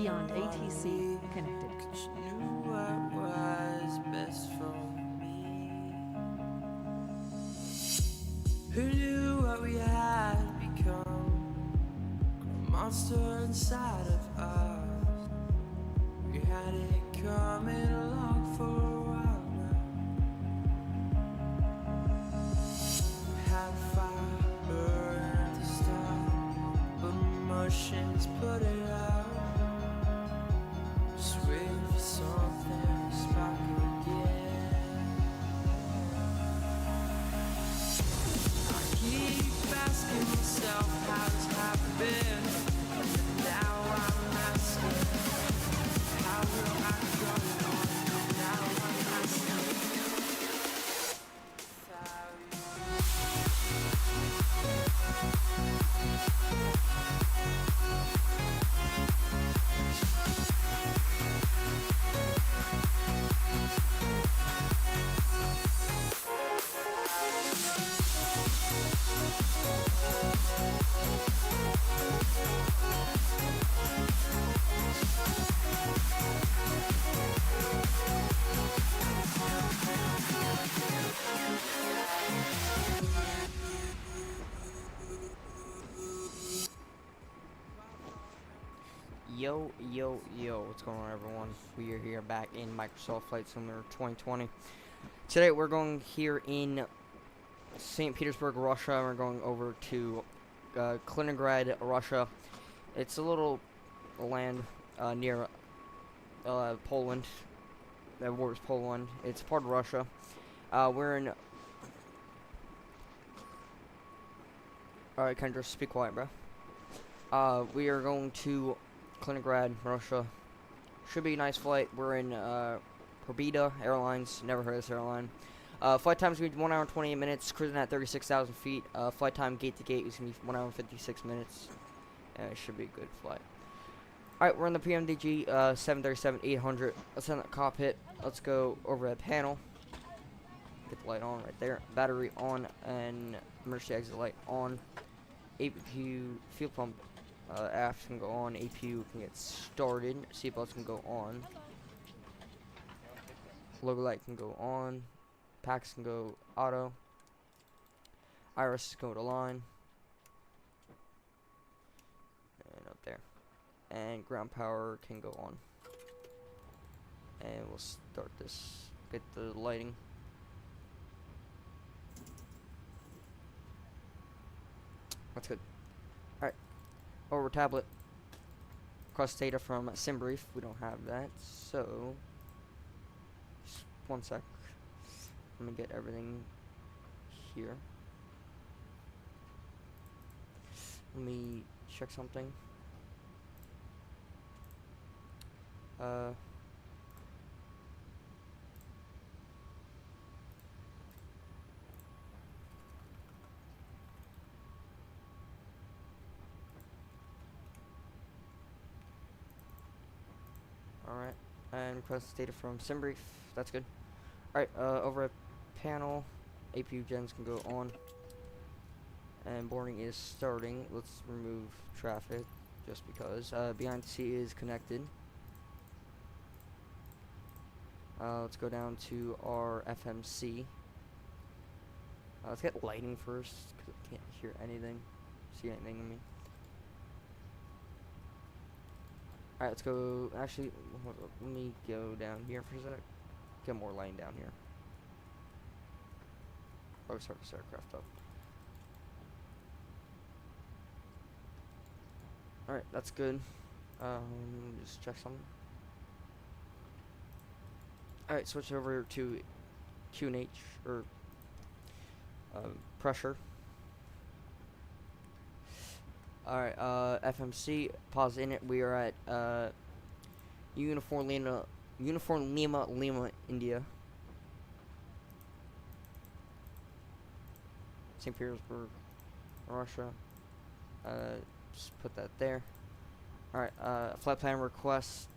beyond ATC connected. 'Cause you knew what was best for me. Who knew what we had become? A monster inside of us. We had it coming along for a while now. We had fire burn to start, but emotions put it out. Just waiting for something to spark again. I keep asking myself how this happened. Now I'm asking, how will I go on? Now I'm asking, without you. Yo, what's going on, everyone? We are here back in Microsoft Flight Simulator 2020. Today we're going here in St. Petersburg, Russia. We're going over to Kaliningrad, Russia. It's a little land near Poland, that borders Poland. It's part of Russia. We're in... Alright, can I just speak quiet, bro? We are going to Kaliningrad, Russia. Should be a nice flight. We're in Pobeda Airlines. Never heard of this airline. Flight time is going to be 1 hour and 28 minutes. Cruising at 36,000 feet. Flight time gate to gate is going to be 1 hour and 56 minutes. It should be a good flight. Alright, we're in the PMDG B737-800. Let's in the cockpit. Let's go over the panel. Get the light on right there. Battery on and emergency exit light on. APU fuel pump aft can go on. APU can get started. Seatbelts can go on. Logo light can go on. Packs can go auto. Iris go to line. And up there. And ground power can go on. And we'll start this. Get the lighting. That's good. Alright. Over tablet. Cross data from SimBrief. We don't have that. So, just 1 sec. Let me get everything here. Let me check something. Alright, and request data from SimBrief. That's good. Alright, over at panel, APU gens can go on. And boarding is starting. Let's remove traffic, just because. Behind the seat is connected. Let's go down to our FMC. Let's get lighting first, because I can't hear anything, see anything, I mean. Alright, let's go. Actually, hold up, let me go down here for a sec. Get more lighting down here. Oh, start this aircraft up. Alright, that's good. Just check something. Alright, switch over to QNH, or pressure. Alright, FMC, pause in it. We are at Uniform Lima, India. St. Petersburg, Russia. Just put that there. Alright, flight plan request.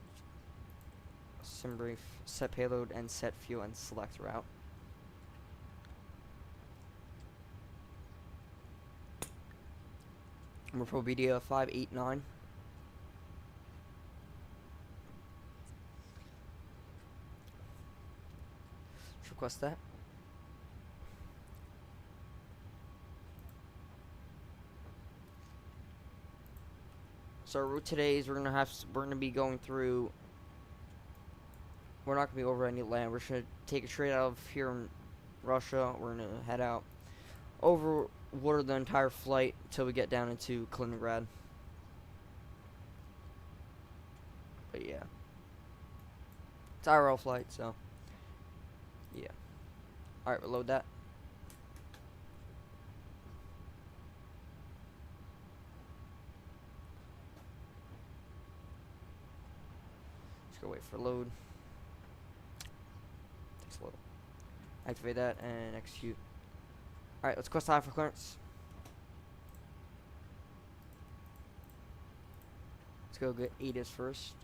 SimBrief, set payload and set fuel and select route. We're Pobeda 589. Let's request that. So our route today is we're gonna be going through. We're not gonna be over any land. We're just gonna take it straight out of here in Russia. We're gonna head out over water the entire flight until we get down into Kaliningrad. But yeah, it's IRL flight, so yeah. All right, reload that. Just go wait for load. Takes a little. Activate that and execute. All right, let's quest high for clearance. Let's go get ADIS first.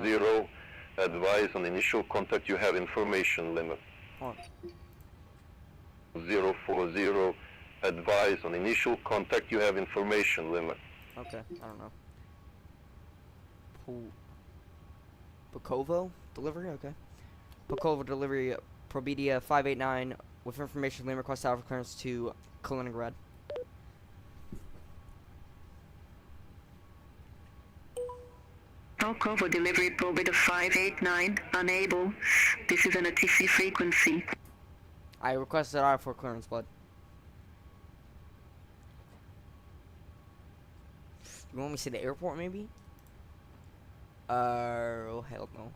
Zero, advise on initial contact you have information limit. On. 040, advise on initial contact you have information limit. Okay, I don't know. Bukovo delivery, okay. Bukovo delivery, Pobeda 589 with information limit request out for clearance to Kaliningrad. Bukovo delivery Pobeda 589, unable. This is an ATC frequency. I requested out for clearance, bud. You want me to see the airport, maybe? Oh, hell no.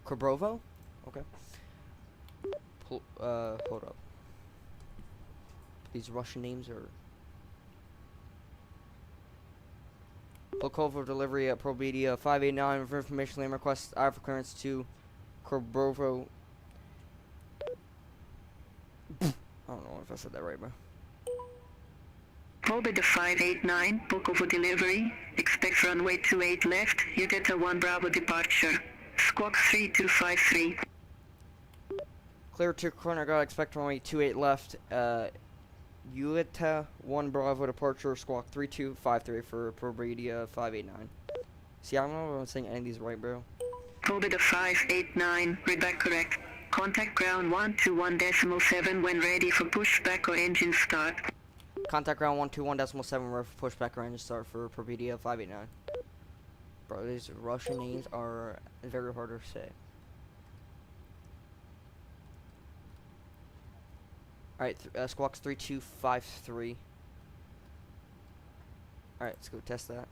Kobrovo? Okay. Hold up. These Russian names are... Bukovo delivery at Pobeda 589 with information lane request out for clearance to Kobrovo. I don't know if I said that right, bro. Pobeda 589, Bukovo delivery. Expect runway 28 left. You get a 1 Bravo departure. Squawk 3253. Clear to Kaliningrad, expect runway 28 left. Ueta 1 Bravo departure, squawk 3253 for Pobeda 589. See, I don't know if I'm saying any of these right, bro. Pobeda 589, read back correct. Contact ground 121.7 when ready for pushback or engine start. Contact ground 121.7 ready for pushback or engine start for Pobeda 589. Bro, these Russian names are very hard to say. Alright, squawks 3253. Alright, let's go test that.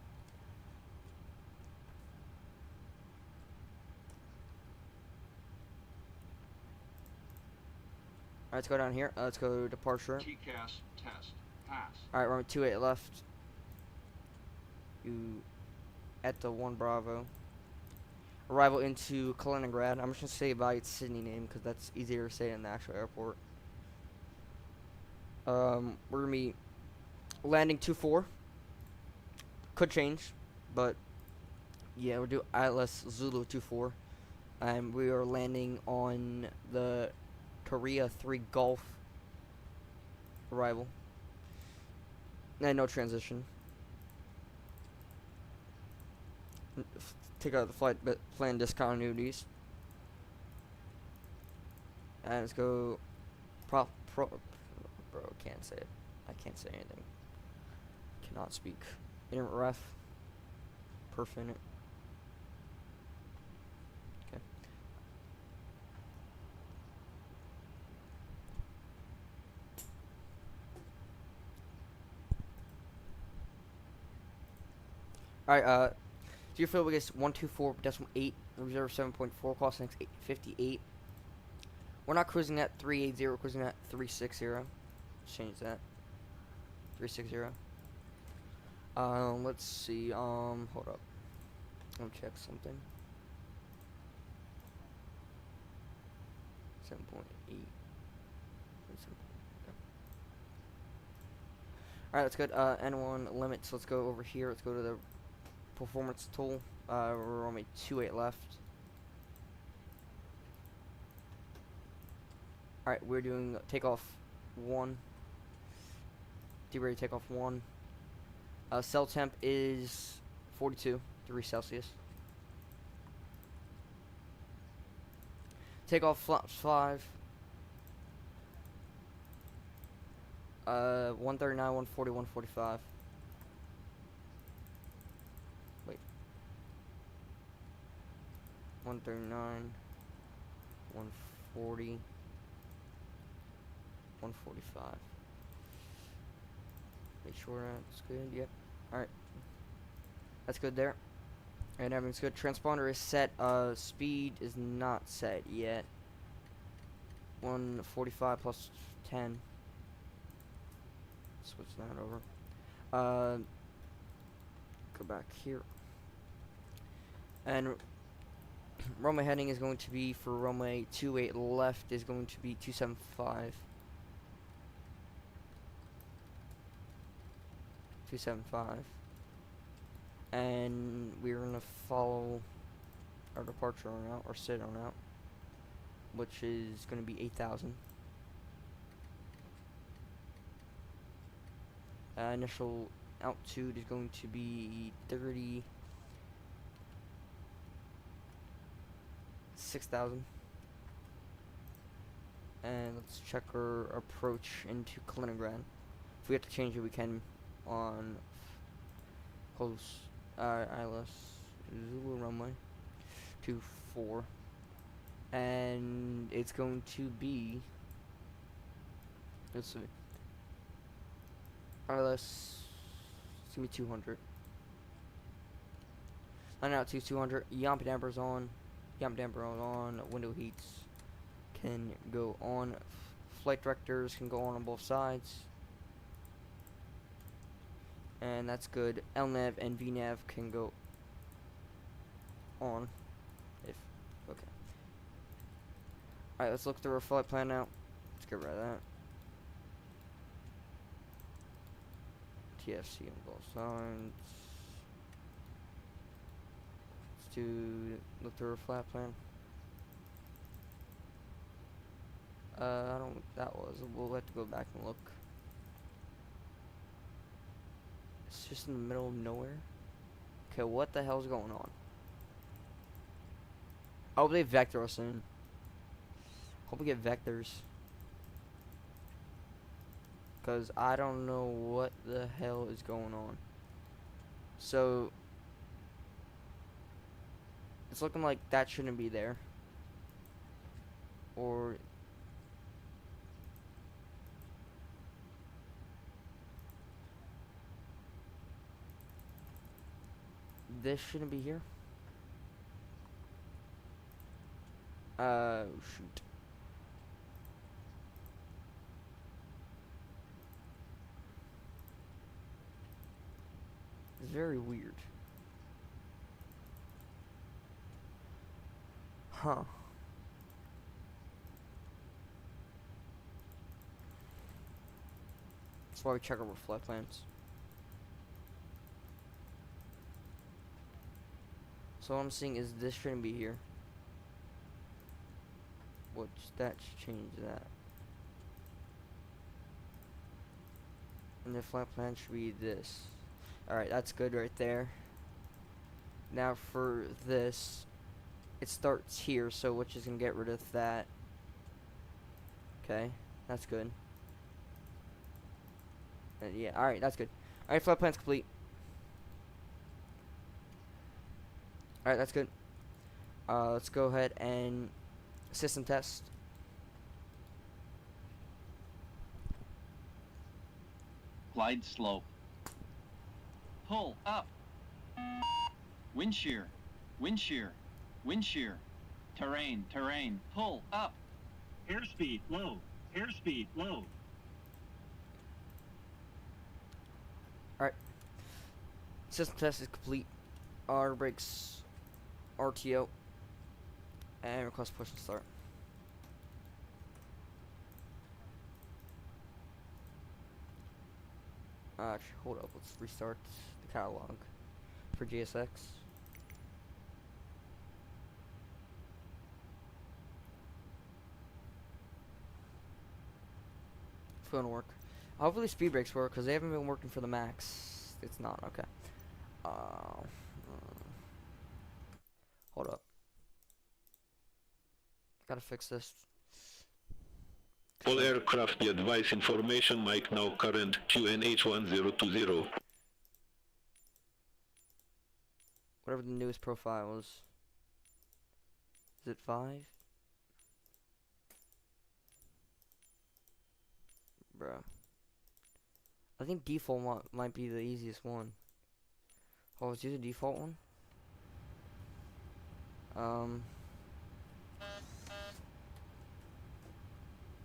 Alright, let's go down here. Let's go to departure. TCAS test pass. Alright, runway 28 left. You at the 1 Bravo. Arrival into Kaliningrad. I'm just gonna say by its Sydney name because that's easier to say than the actual airport. We're gonna be landing 2-4. Could change, but yeah, we'll do ILS Zulu 2-4. And we are landing on the Korea 3 Gulf arrival. And no transition. Take out the flight plan discontinuities. And let's go bro, can't say it. I can't say anything. Cannot speak. Internet ref. Perf in it. Okay. Alright, do you feel we get 124.8, reserve 7.4, cost next 858. We're not cruising at 380, we're cruising at 360. Change that. 360. Let's see. Hold up. Let me check something. 7.8. Alright, let's go to N1 limits. Let's go over here. Let's go to the performance tool. We're only 28 left. Alright, we're doing takeoff 1. Be ready to take off 1. Cell temp is 42 degrees Celsius. Take off flaps 5. 139, 140, 145. Wait. 139, 140, 145. Make sure that's good. Yep. Alright. That's good there. And everything's good. Transponder is set. Speed is not set yet. 145 plus 10. Switch that over. Go back here. And runway heading is going to be for runway 28 left is going to be 275. 275. And we're gonna follow our departure on out, or sit on out, which is gonna be 8,000. Initial altitude is going to be 36,000. And let's check our approach into Kaliningrad. If we have to change it, we can on close ILS Zulu runway 24. And it's going to be, let's see, ILS, it's gonna be 200. Line out to 200. Yamp dampers on. Yamp damper on. Window heats can go on. Flight directors can go on both sides. And that's good. LNAV and VNAV can go on. If okay. Alright, let's look through our flight plan now. Let's get rid of that. TFC on both sides. Let's look through our flight plan. I don't know what that was. We'll have to go back and look. It's just in the middle of nowhere. Okay, what the hell's going on? I hope they vector us in. Hope we get vectors. Because I don't know what the hell is going on. So, it's looking like that shouldn't be there. Or this shouldn't be here. Shoot. It's very weird. Huh. That's why we check our flight plans. So what I'm seeing is this shouldn't be here. Which that should change that. And the flight plan should be this. Alright, that's good right there. Now for this, it starts here, so which is gonna get rid of that. Okay, that's good. Yeah, alright, that's good. Alright, flight plan's complete. Alright, that's good. Let's go ahead and system test. Glide slope. Pull up. Wind shear. Wind shear. Wind shear. Terrain. Terrain. Pull up. Airspeed low. Airspeed low. Alright. System test is complete. Our brakes RTO. And request push and start. Actually, hold up. Let's restart the catalog for GSX. It's gonna work. Hopefully speed brakes work, because they haven't been working for the Max. It's not. Okay. Hold up. Gotta fix this. All aircraft be advised information mic now current QNH 1020. Whatever the newest profile is. Is it 5? Bruh. I think default might be the easiest one. Oh, let's use a default one.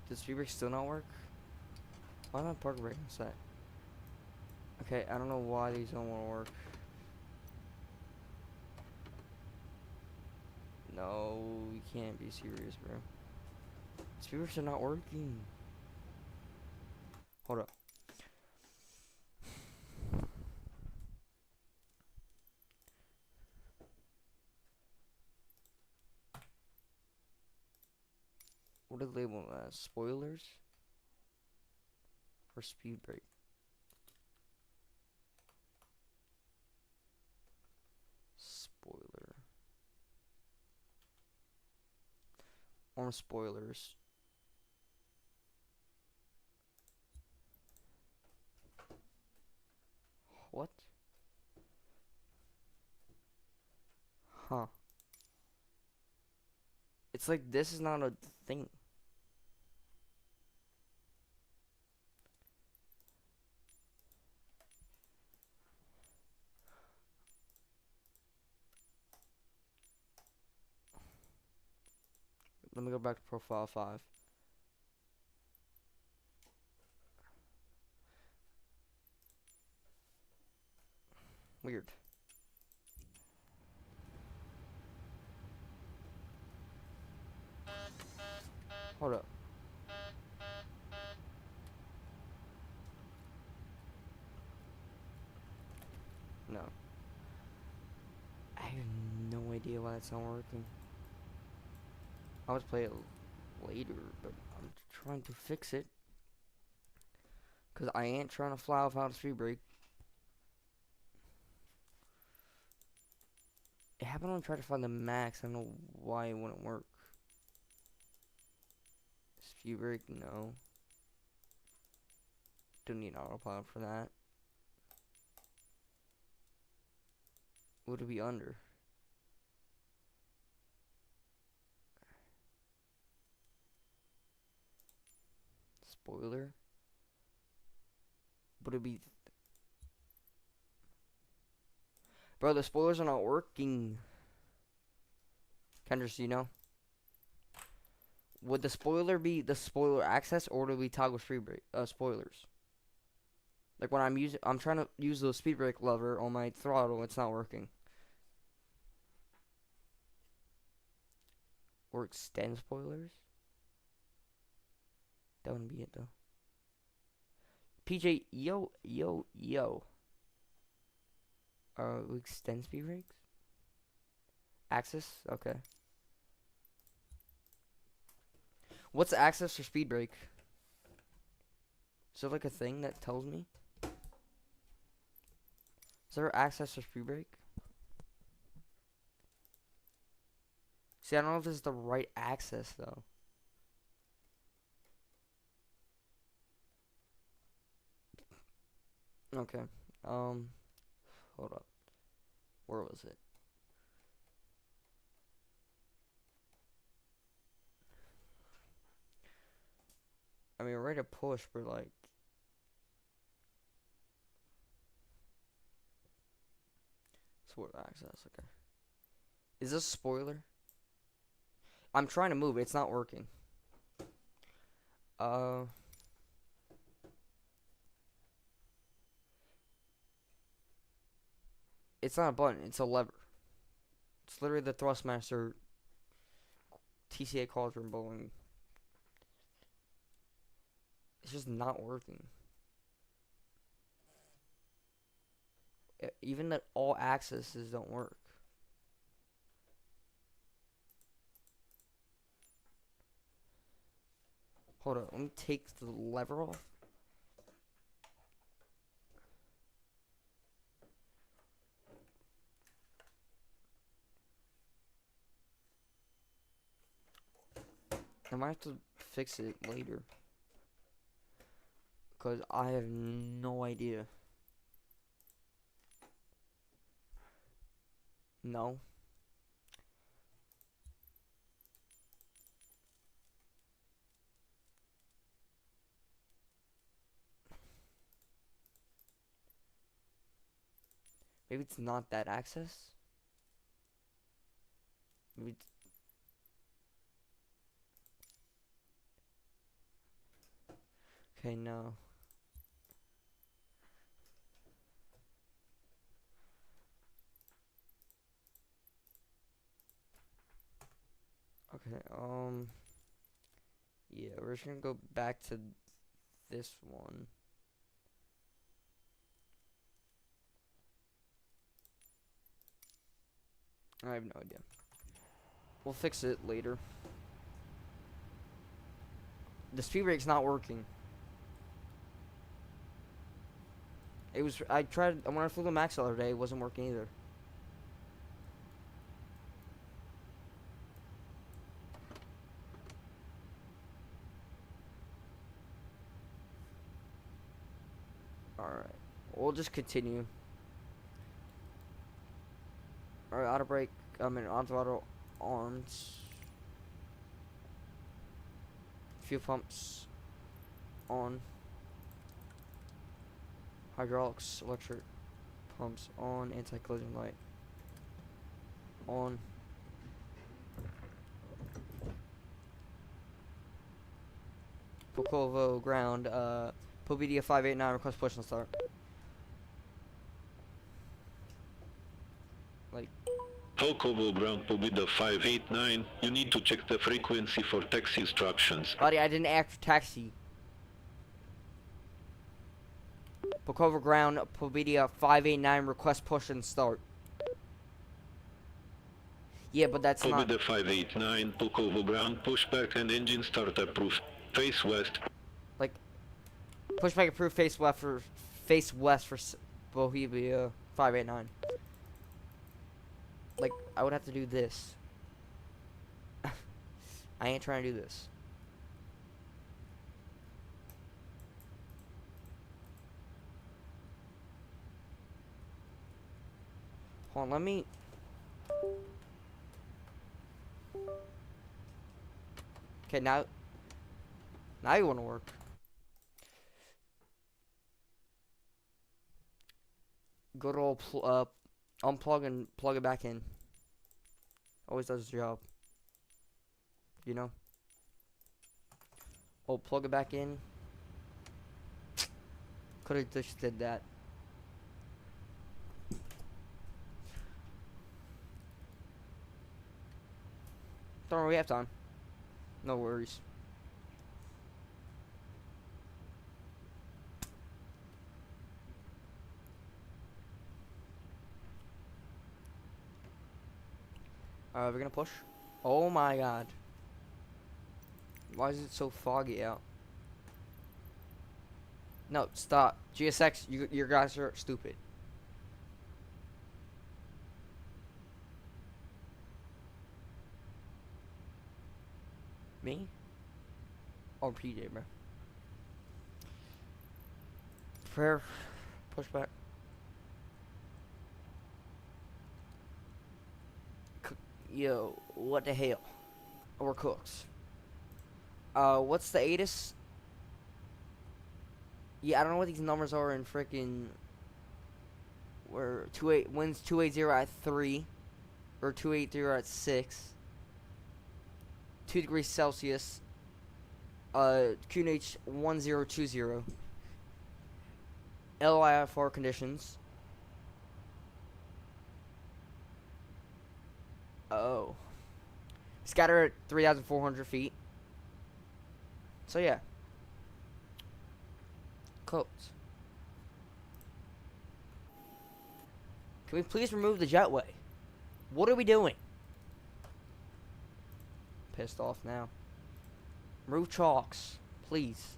Does speed brake still not work? Why not park brake set? Okay, I don't know why these don't want to work. No, you can't be serious, bro. Speed brakes are not working. Hold up. What do they label as? Spoilers? Or speed brake? Spoiler. Or spoilers. What? Huh. It's like this is not a thing. Let me go back to profile 5. Weird. Hold up. No. I have no idea why it's not working. I'll just play it later, but I'm trying to fix it. Because I ain't trying to fly without a speed brake. It happened when I tried to find the max. I don't know why it wouldn't work. Speed brake, no. Don't need autopilot for that. Would it be under? Spoiler? Would it be... Bro, the spoilers are not working. Kendra, do you know? Would the spoiler be the spoiler access, or do we toggle speed brake spoilers? Like when I'm trying to use the speed brake lever on my throttle, it's not working. Or extend spoilers? That wouldn't be it though. PJ, yo. We extend speed brakes? Axis? Okay. What's access for speed brake? Is there like a thing that tells me? Is there access for speed brake? See, I don't know if this is the right access though. Okay. Hold up. Where was it? I mean, we're ready to push, but like... Sport access, okay. Is this a spoiler? I'm trying to move it, it's not working. It's not a button, it's a lever. It's literally the Thrustmaster TCA Cauldron Boeing. It's just not working. Even that all accesses don't work. Hold on, let me take the lever off. I might have to fix it later. Because I have no idea. No. Maybe it's not that access. Maybe it's okay, no. Okay, yeah, we're just gonna go back to this one. I have no idea. We'll fix it later. The speed brake's not working. It was, I tried, when I flew the max the other day, it wasn't working either. Alright, we'll just continue. Alright, auto brake, on throttle, arms. Fuel pumps on. Hydraulics, electric pumps on. Anti-collision light on. Pokovo ground, Pobeda 589, request push and start. Like, Volkovo ground Pobeda 589, you need to check the frequency for taxi instructions. buddy, I didn't ask for taxi. Pokovo ground, Pobeda 589, request push and start. Yeah, but that's not. Pobeda 589, Volkovo ground, pushback and engine start approved. Face west. Like, pushback approved, face west for Pobeda 589. Like, I would have to do this. I ain't trying to do this. Hold on, let me. Okay, now you want to work. Good old unplug and plug it back in. Always does its job. You know? Oh, plug it back in. Could have just did that. Don't worry, we have time. No worries. We're gonna push. Oh my god. Why is it so foggy out? No, stop. GSX, you guys are stupid. Me? Or PJ, bro. Prayer. Pushback. Yo, what the hell? We're cooks. What's the ATIS? Yeah, I don't know what these numbers are in frickin'. Where winds 280 at 3, or 280 at 6, 2 degrees Celsius. QNH 1020. LIFR conditions. Oh. Scatter at 3,400 feet. So yeah. Codes. Can we please remove the jetway? What are we doing? Pissed off now. Remove chalks, please.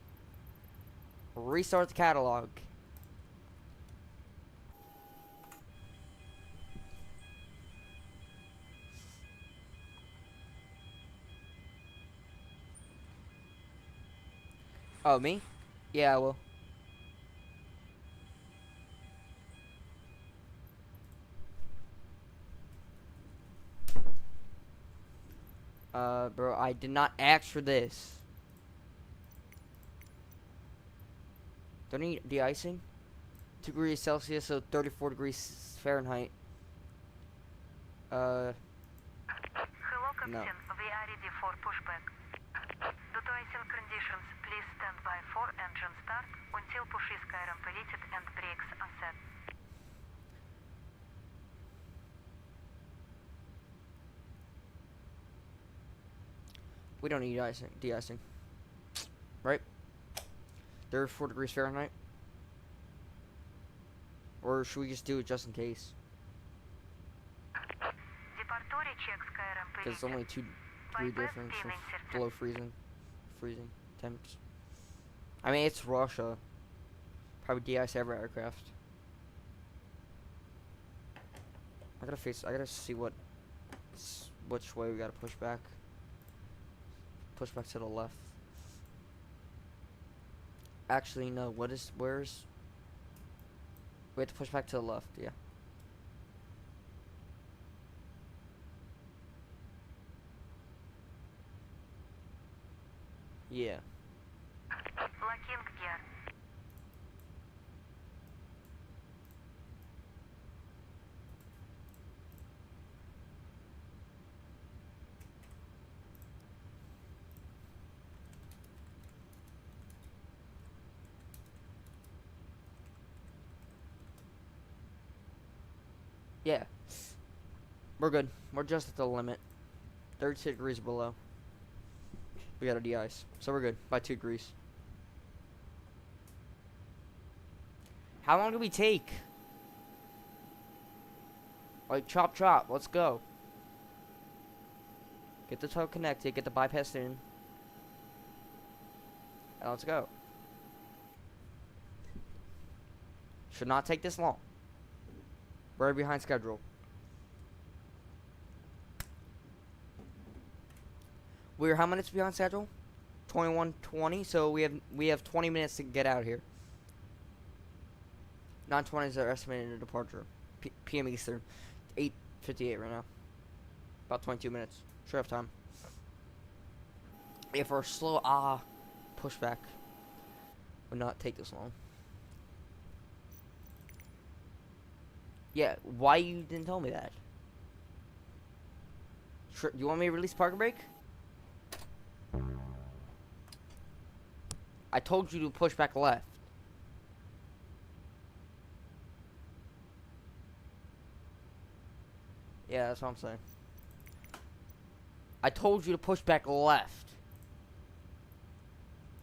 Restart the catalog. Oh, me? Yeah, I will. Bro, I did not ask for this. Don't need de-icing? 2 degrees Celsius, so 34 degrees Fahrenheit. Hello, No. Captain. We are ready for pushback. Due to icing conditions, please stand by for engine start until push is completed and brakes are set. We don't need de-icing. Right? 34 degrees Fahrenheit? Or should we just do it just in case? Departure checks Because it's only 2 degree difference below freezing temps. I mean, it's Russia. Probably de-ice every aircraft. I gotta see which way we gotta push back. Push back to the left. Actually, no. Where's? We have to push back to the left. Yeah. Yeah. locking gear. Yeah. We're good. We're just at the limit. 32 degrees below. We gotta de-ice. So we're good. By 2 degrees. How long do we take? Like, chop chop. Let's go. Get the tow connected. Get the bypass in. And let's go. Should not take this long. We're behind schedule. We're how minutes behind schedule? 21:20. So we have 20 minutes to get out of here. 9:20 is our estimated departure. PM Eastern. 8:58 right now. About 22 minutes. Sure have time. If our slow pushback would not take this long. Yeah, why you didn't tell me that? Sure, you want me to release parking brake? I told you to push back left. Yeah, that's what I'm saying. I told you to push back left.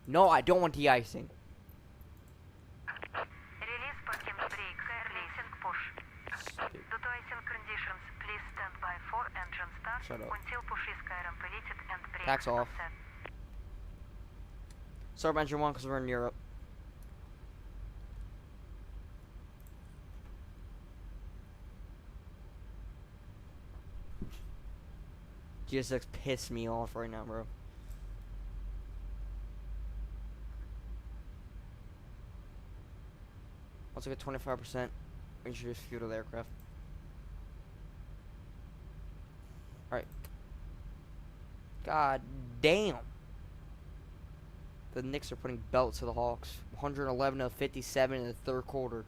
No, I don't want de-icing. Release parking brake. Releasing push. Due to icing conditions, please stand by for engine start Shut up. until push is completed and brakes Tax are off. set. Start engine 1 because we're in Europe. GSX pissed me off right now, bro. Also get 25% introduce fuel to the aircraft. Alright. God damn. The Knicks are putting belts to the Hawks. 111 to 57 in the third quarter.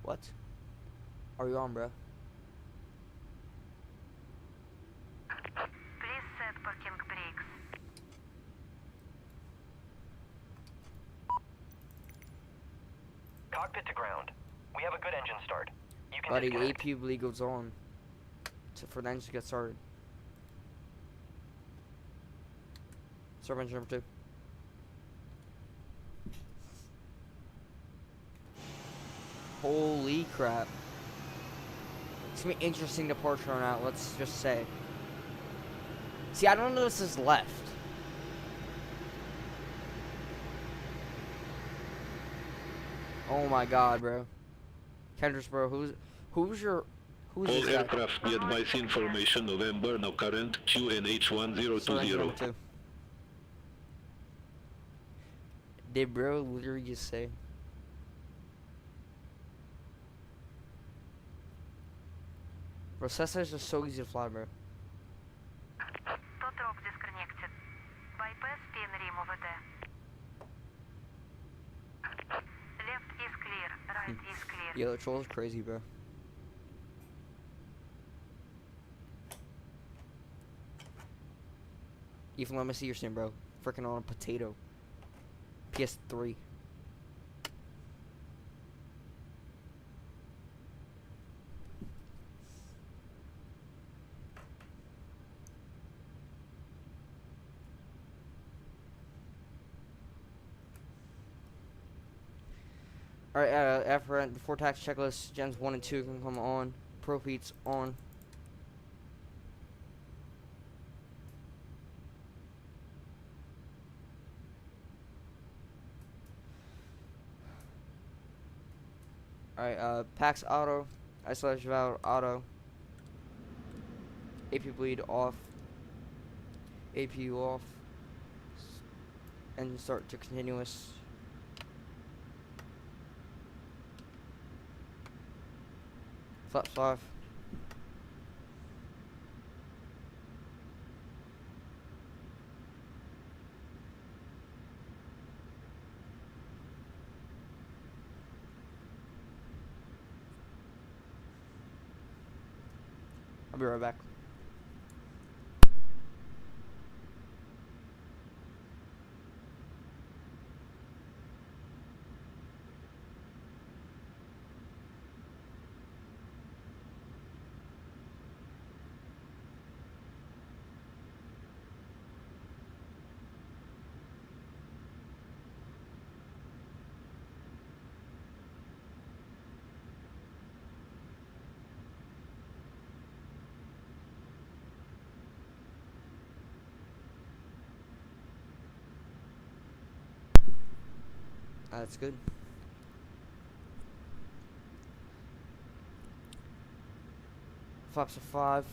What? Are you on, bro? Please set parking brakes. Cockpit to ground. We have a good engine start. You can Buddy, disconnect. AP bleed goes on for the engine to get started. Start engine number 2. Holy crap. It's gonna be interesting departure on out, let's just say. See, I don't know if this is left. Oh my god, bro. Kendrick, bro, who's Who's All this guy? aircraft be advised information November, now current QNH1020. Surrender number 2. Did bro literally just say? Bro, Cessna's just so easy to fly, bro. Tot rope disconnected. Bypass pin rim over there. Left is clear, right is clear. Yo, the troll's crazy, bro. Even let me see your sim, bro. Freaking on a potato. PS3. Alright, after before tax checklist, gens 1 and 2 can come on. Propeats on. Alright, Pax auto, isolation valve auto, AP bleed off, APU off, and start to continuous. Flaps 5. I'll be right back. That's good. Flaps of 5.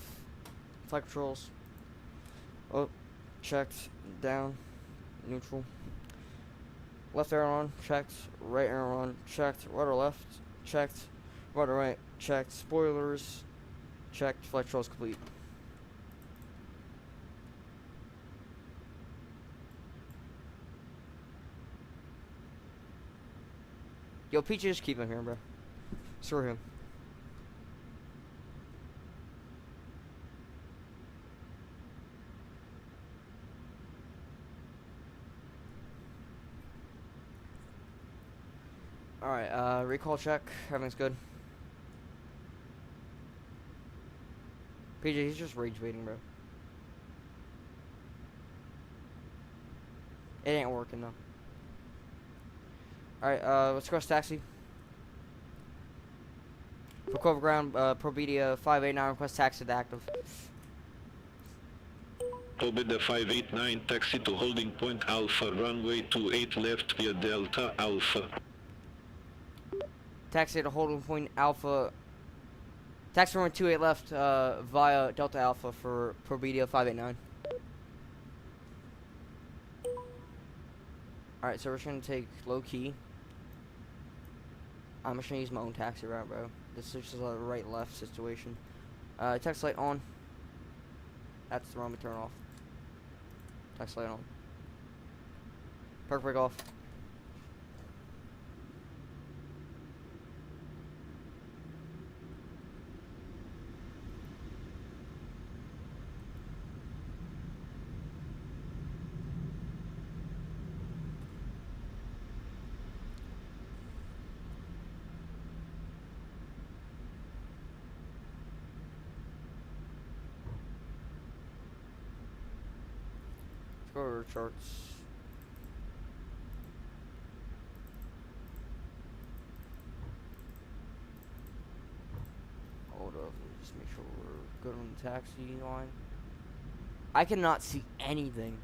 Flight controls. Up, checked, down, neutral. Left aileron, checked. Right aileron, checked. Rudder left, checked. Rudder right, checked. Spoilers, checked. Flight controls complete. Yo, Peach, just keep him here, bro. Screw him. Alright, recall check. Everything's good. PJ, he's just rage baiting, bro. It ain't working, though. Alright, let's cross taxi. For cover ground, Pobeda 589, request taxi to active. Pobeda 589, taxi to holding point Alpha, runway 28 left via Delta Alpha. Taxi to holding point Alpha. Taxi runway 28 left via Delta Alpha for Pobeda 589. Alright, so we're just gonna take low key. I'm just gonna use my own taxi route, bro. This is just a right left situation. Taxi light on. That's the wrong way to turn off. Taxi light on. Park brake off. Go to the charts. Hold up, just make sure we're good on the taxi line. I cannot see anything.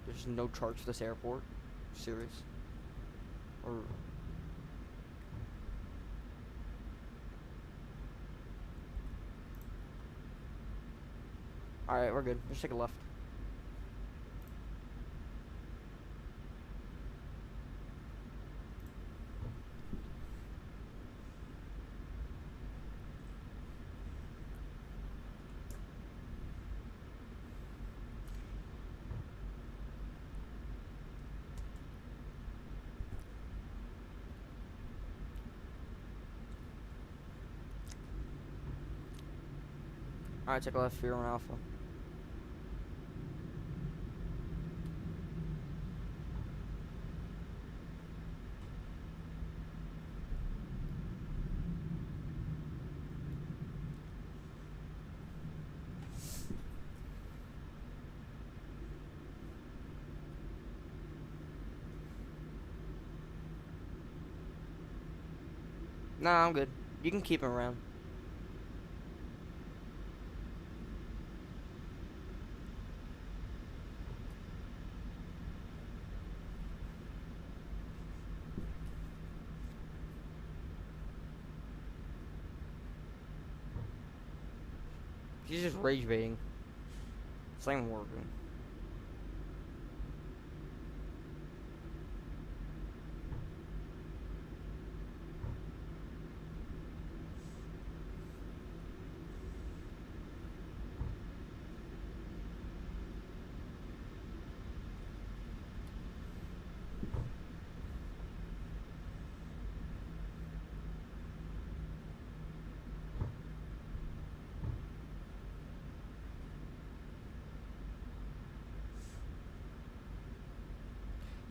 There's no charts for this airport. Serious. Or alright, we're good. Just take a left. Alright, take a left here on Alpha. Nah, I'm good. You can keep him around. He's just rage baiting. It's not even working.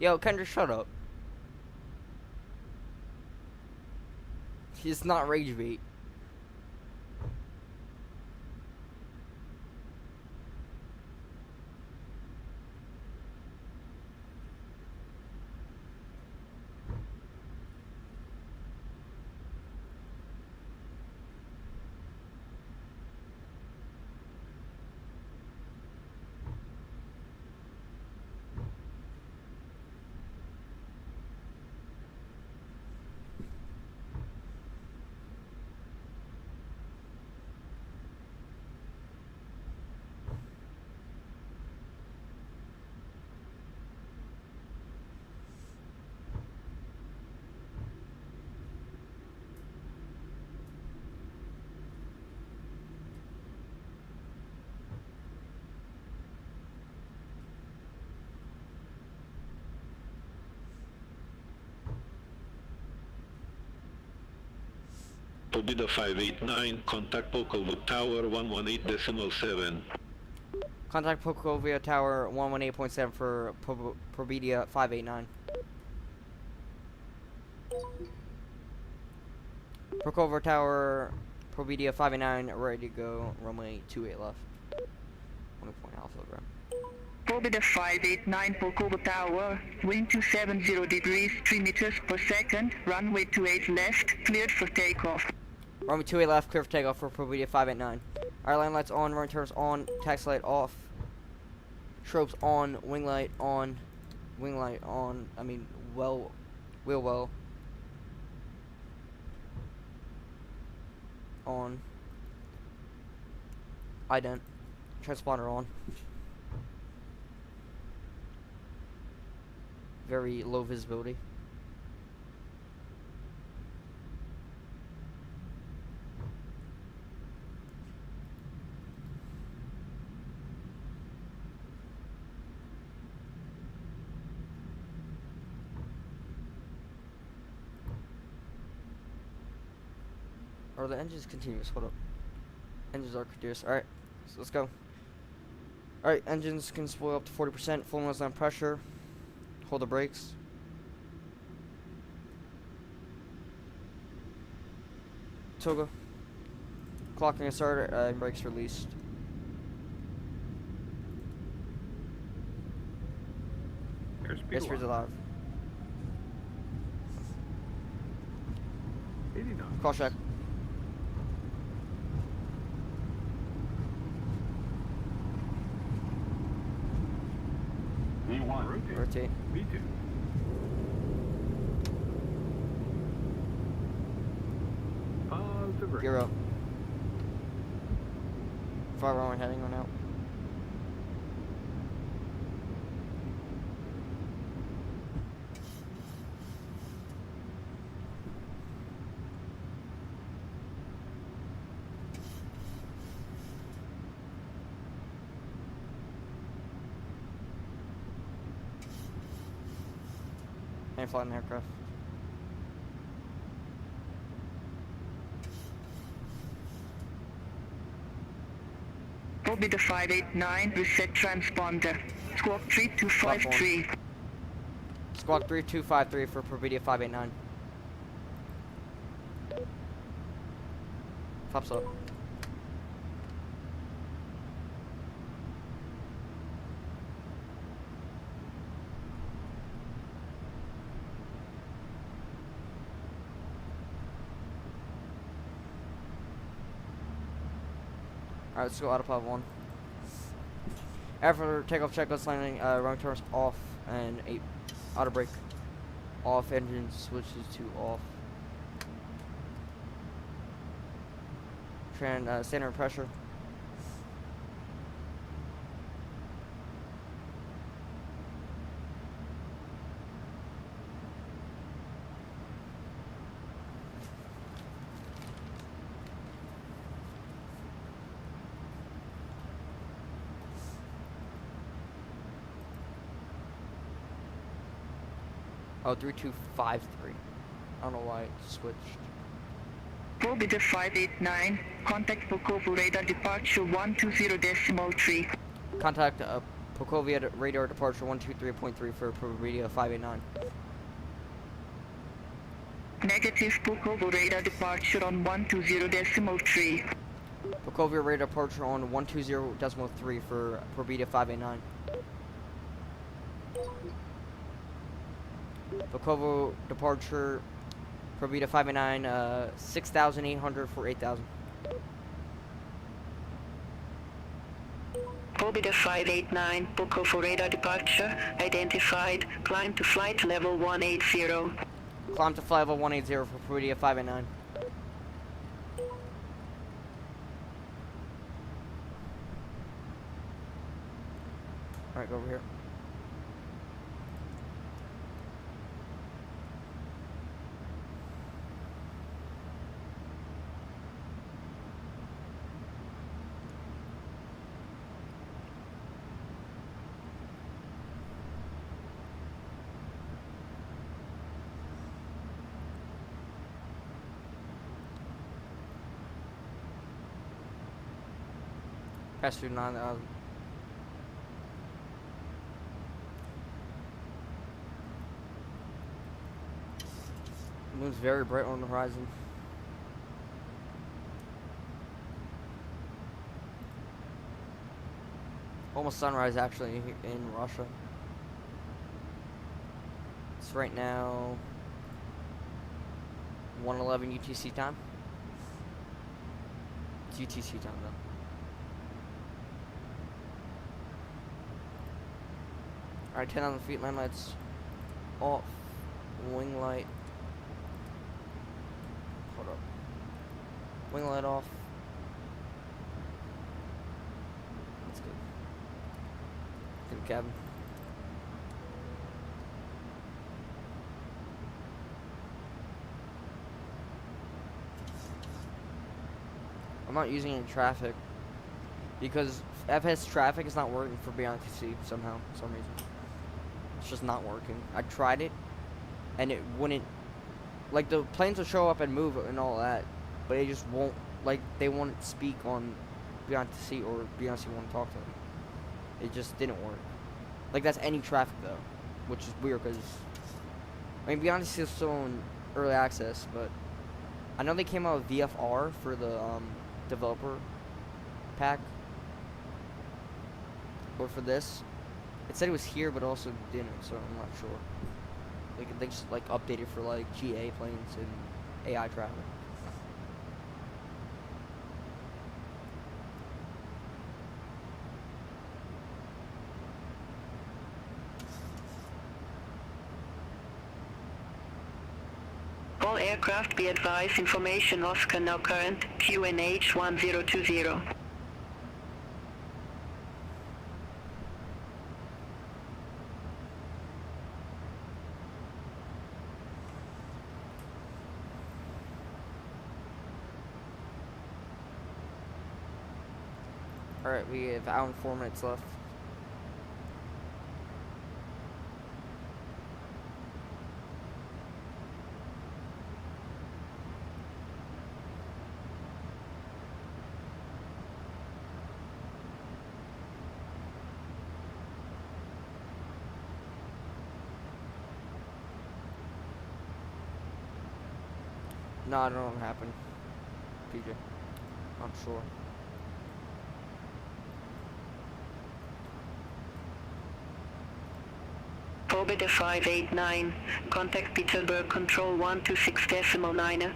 Yo, Kendra, shut up. He's not rage bait. Pobeda 589, contact Pokolvo Tower 118.7. Contact Pokovia Tower 118.7 for Pobeda 589. Pokovia Tower, Pobeda 589, ready to go. Runway 28 left. 1 point alpha, bro. Pobeda 589, Pokolvo Tower, wind 270 degrees, 3 meters per second, runway 28 left, cleared for takeoff. Runway 28 left, clear for takeoff for Pobeda 589. Airline lights on, run turns on, taxi light off, strobes on, wing light on, wheel well on, ident, transponder on. Very low visibility. Or the engine's continuous. Hold up. Engines are continuous. Alright, so let's go. Alright, engines can spoil up to 40%. Full nose on pressure. Hold the brakes. Toga. Clocking and starter and brakes released. Airspeed's alive. 89. Call check. V1. Rotate. V2. Gear up. Far wrong heading on out. Ain't flying the aircraft. Pobeda 589, reset transponder. Squawk 3253. Squawk 3253 for Pobeda 589. Pops up. Alright, let's go autopilot 1. After takeoff checklist landing, runway turns off and auto brake off, engine switches to off. Standard pressure. Oh, 3253. I don't know why it switched. Pobeda 589, contact Pukovo radar departure 120.3. Contact Pukovia radar departure 123.3 for Pobeda 589. Negative Pukovo radar departure on 120.3. Pukovia radar departure on 120.3 for Pobeda 589. Pukovo departure Pobeda 589, 6,800 for 8,000. Pobeda 589, Pukovo radar departure identified. Climb to flight level 180. Climb to flight level 180 for Pobeda 589. Alright, go over here. Pass through 9,000. Moon's very bright on the horizon. Almost sunrise actually in Russia. It's right now 1:11 UTC time. It's UTC time though. Alright, 10,000 feet, land lights off, wing light. Hold up. Wing light off. That's good. Good cabin. I'm not using any traffic because FS traffic is not working for Beyond TC somehow, for some reason. It's just not working. I tried it, and it wouldn't. Like, the planes will show up and move and all that, but it just won't. Like, they won't speak on Beyond TC or Beyond TC won't talk to them. It just didn't work. Like, that's any traffic though, which is weird because I mean Beyond TC is still in early access, but I know they came out with VFR for the developer pack, but for this. It said it was here, but also didn't, so I'm not sure. Like, they just, like, updated for, like, GA planes and AI traffic. All aircraft be advised, information Oscar now current, QNH 1020. Alright, we have hour and 4 minutes left. No, I don't know what happened. PJ. I'm sure. Pobeda 589, contact Petersburg control 126.9.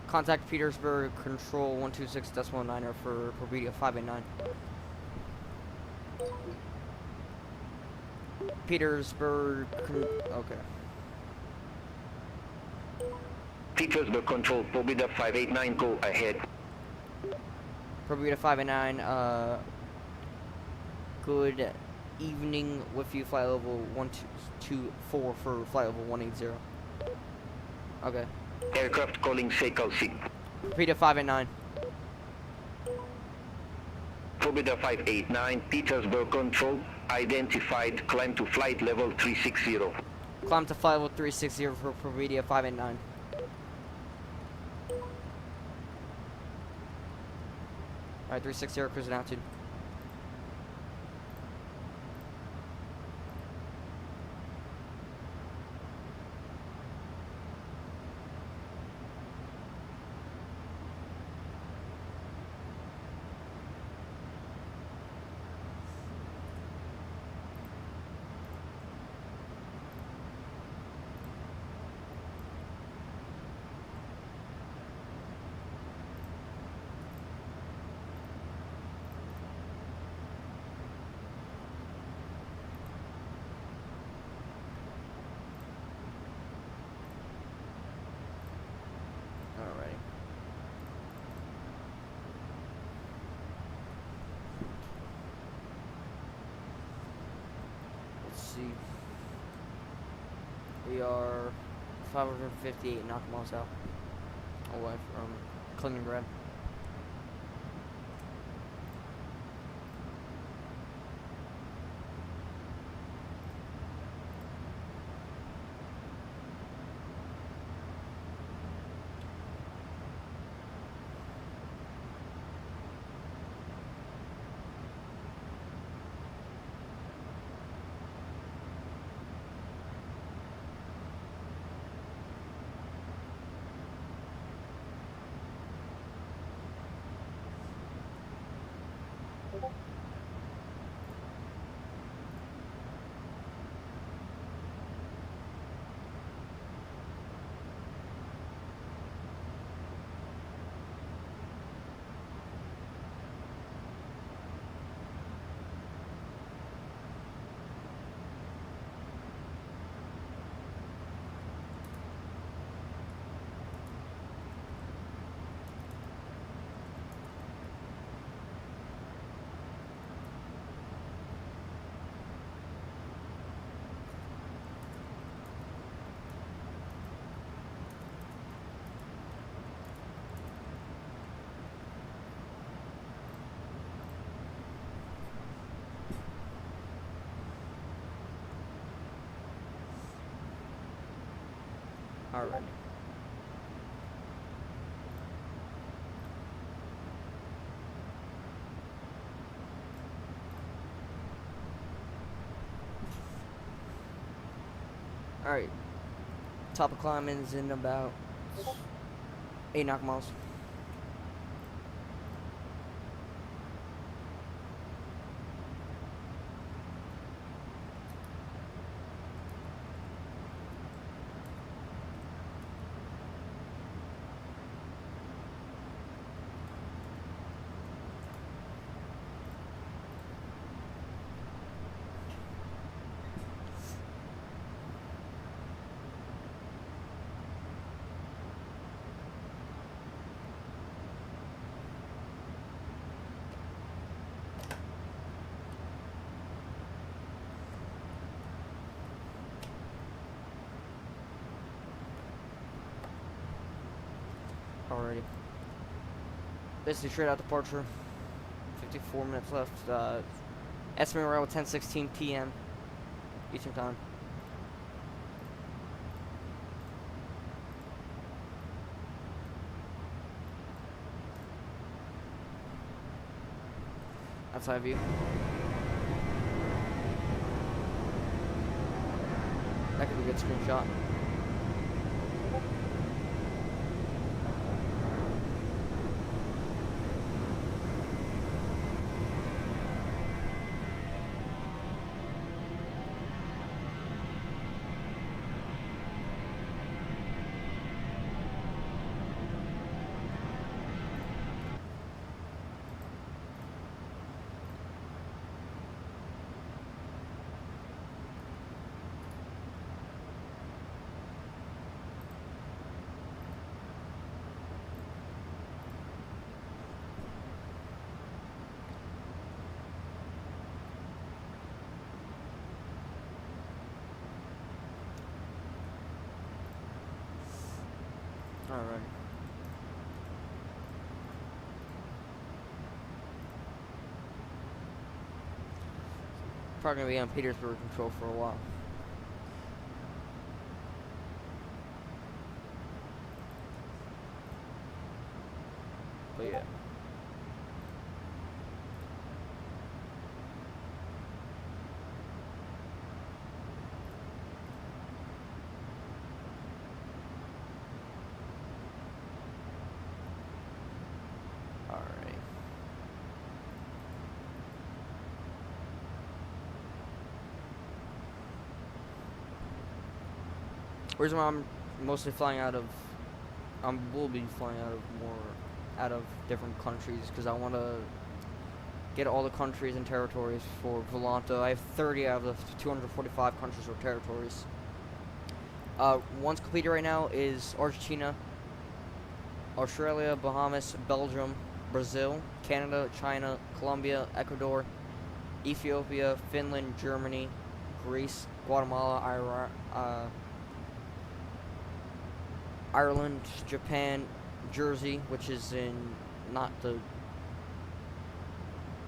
Contact Petersburg Control 126.9 for Pobeda 589. Petersburg. Okay. Petersburg Control, Pobeda 589, go ahead. Pobeda 589, good evening with you, flight level 1224 for flight level 180. Okay. Aircraft calling Seikal 6. Pobeda 589. Pobeda 589, Petersburg Control, identified, climb to flight level 360. Climb to flight level 360 for Pobeda 589. Alright, 360 cruising altitude. Alrighty. Let's see. We are 558 miles out away from Kaliningrad. Alright. Alright. Top of climbing is in about 8 knock miles. Basically straight out departure. 54 minutes left. Estimated arrival 10:16 p.m. Eastern time. Outside view. That could be a good screenshot. Alright. Probably gonna be on Petersburg control for a while. But yeah. Reason why I'm mostly flying out of, will be flying out of different countries because I want to get all the countries and territories for Volanta. I have 30 out of the 245 countries or territories. One's completed right now is Argentina, Australia, Bahamas, Belgium, Brazil, Canada, China, Colombia, Ecuador, Ethiopia, Finland, Germany, Greece, Guatemala, Ireland, Japan, Jersey, which is in not the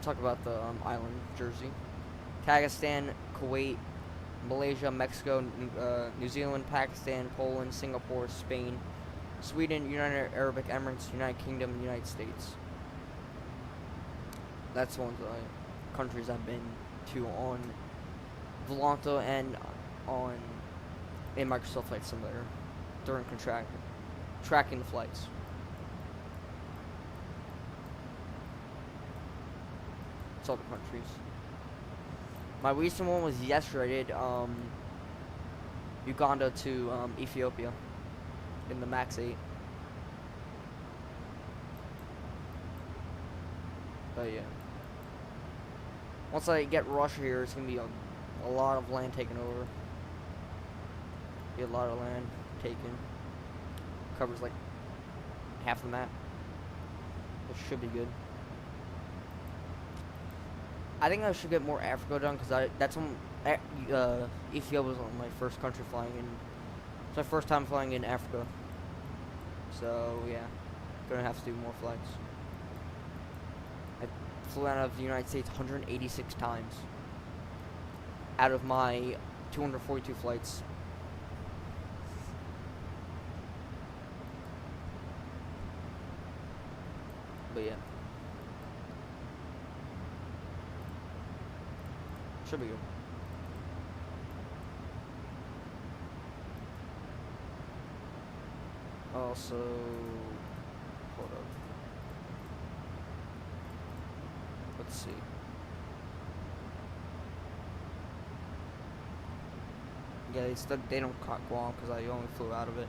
talk about the island Jersey, Kazakhstan, Kuwait, Malaysia, Mexico, New Zealand, Pakistan, Poland, Singapore, Spain, Sweden, United Arab Emirates, United Kingdom, and United States. That's one of the countries I've been to on Volanta and in Microsoft Flight Simulator during tracking the flights. It's all the countries. My recent one was yesterday. I did Uganda to Ethiopia in the MAX 8. But yeah. Once I get Russia here, it's gonna be a lot of land taken over. Be a lot of land taken. Covers like half the map, which should be good. I think I should get more Africa done because that's when Ethiopia was my first country flying in. It's my first time flying in Africa. So yeah, gonna have to do more flights. I flew out of the United States 186 times out of my 242 flights. But yeah, should be good. Also, hold up. Let's see. Yeah, they don't caught Guam because I only flew out of it.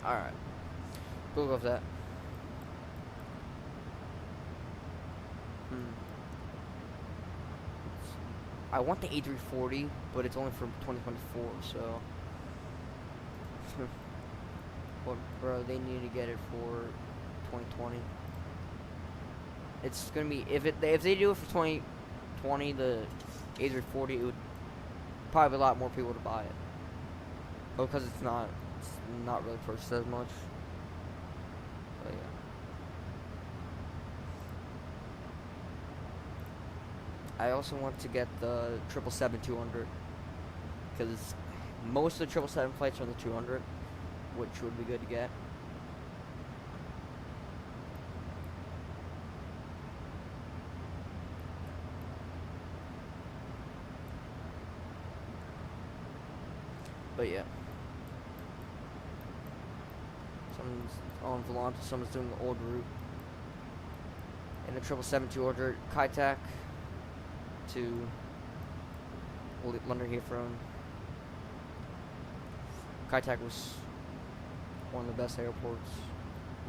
Alright. We'll go with that. I want the A340, but it's only for 2024, so. But, bro, they need to get it for 2020. It's gonna be, if they do it for 2020, A340, it would probably be a lot more people to buy it. Oh, because it's not really purchased as much. But yeah. I also want to get the 777-200 because most of the 777 flights are the 200, which would be good to get. But yeah. Someone's on Volante, someone's doing the old route. And the 777-200 Kaitak to London Heathrow. Kaitak was one of the best airports.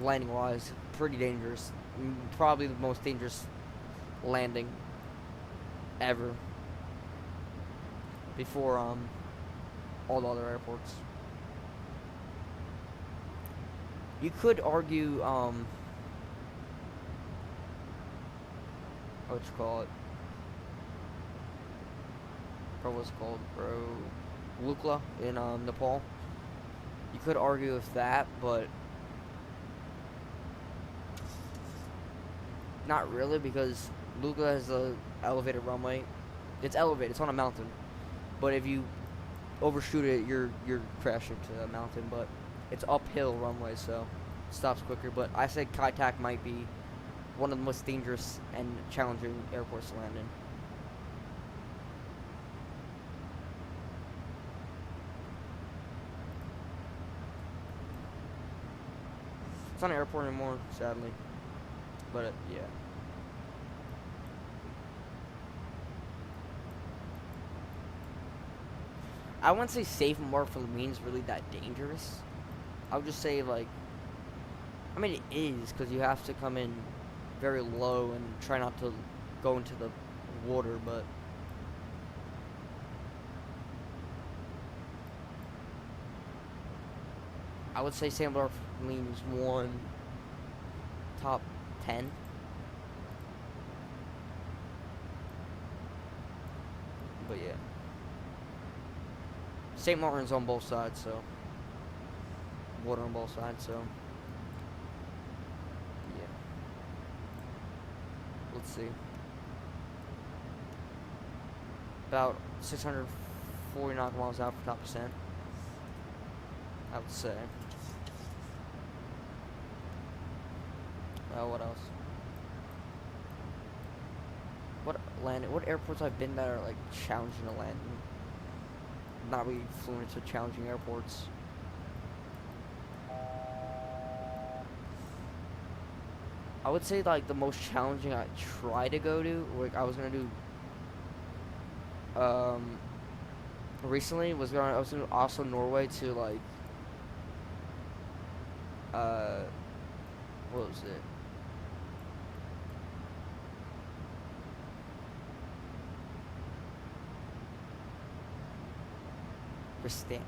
Landing wise, pretty dangerous. Probably the most dangerous landing ever. Before all the other airports. You could argue what you call it? What's it called, bro? Lukla in Nepal. You could argue with that, but not really, because Lukla has a elevated runway. It's elevated. It's on a mountain, but if you overshoot it, you're crashing to a mountain. But it's uphill runway, so it stops quicker. But I said Kaitak might be one of the most dangerous and challenging airports to land in. It's not an airport anymore, sadly. But yeah. I wouldn't say safe more for means really that dangerous. I would just say, like, I mean, it is, because you have to come in very low and try not to go into the water, but I would say Sandbar means one top 10. But yeah. St. Martin's on both sides, so water on both sides, so yeah. Let's see. About 640 nautical miles out for top percent, I would say. What else? What airports I've been that are like challenging to land in? Not really fluent to challenging airports. I would say like the most challenging I try to go to, like I was gonna do recently I was gonna also Norway to like what was it?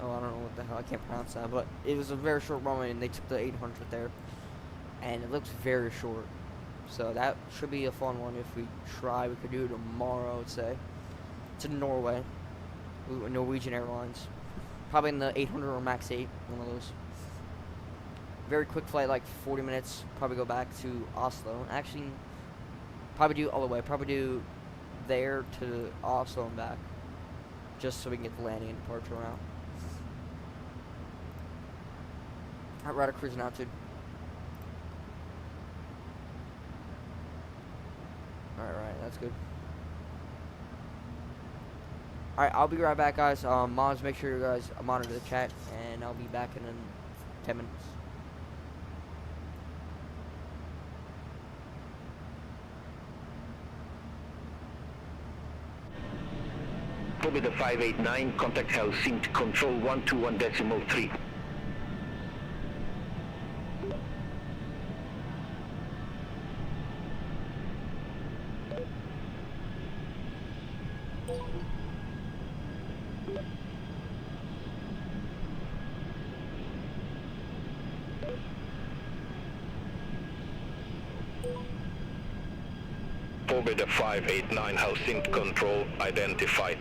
Oh, I don't know what the hell, I can't pronounce that, but it was a very short runway and they took the 800 there, and it looks very short, so that should be a fun one if we try. We could do it tomorrow, I would say. To Norway, Norwegian Airlines, probably in the 800 or Max 8, one of those. Very quick flight, like 40 minutes, probably go back to Oslo, actually, probably do all the way, probably do there to Oslo and back, just so we can get the landing and departure around. Radar cruising altitude. Alright, that's good. Alright, I'll be right back, guys. Mods, make sure you guys monitor the chat, and I'll be back in 10 minutes. Pobeda 589, contact Helsinki, control 121.3. Pobeda 589 Helsinki control identified.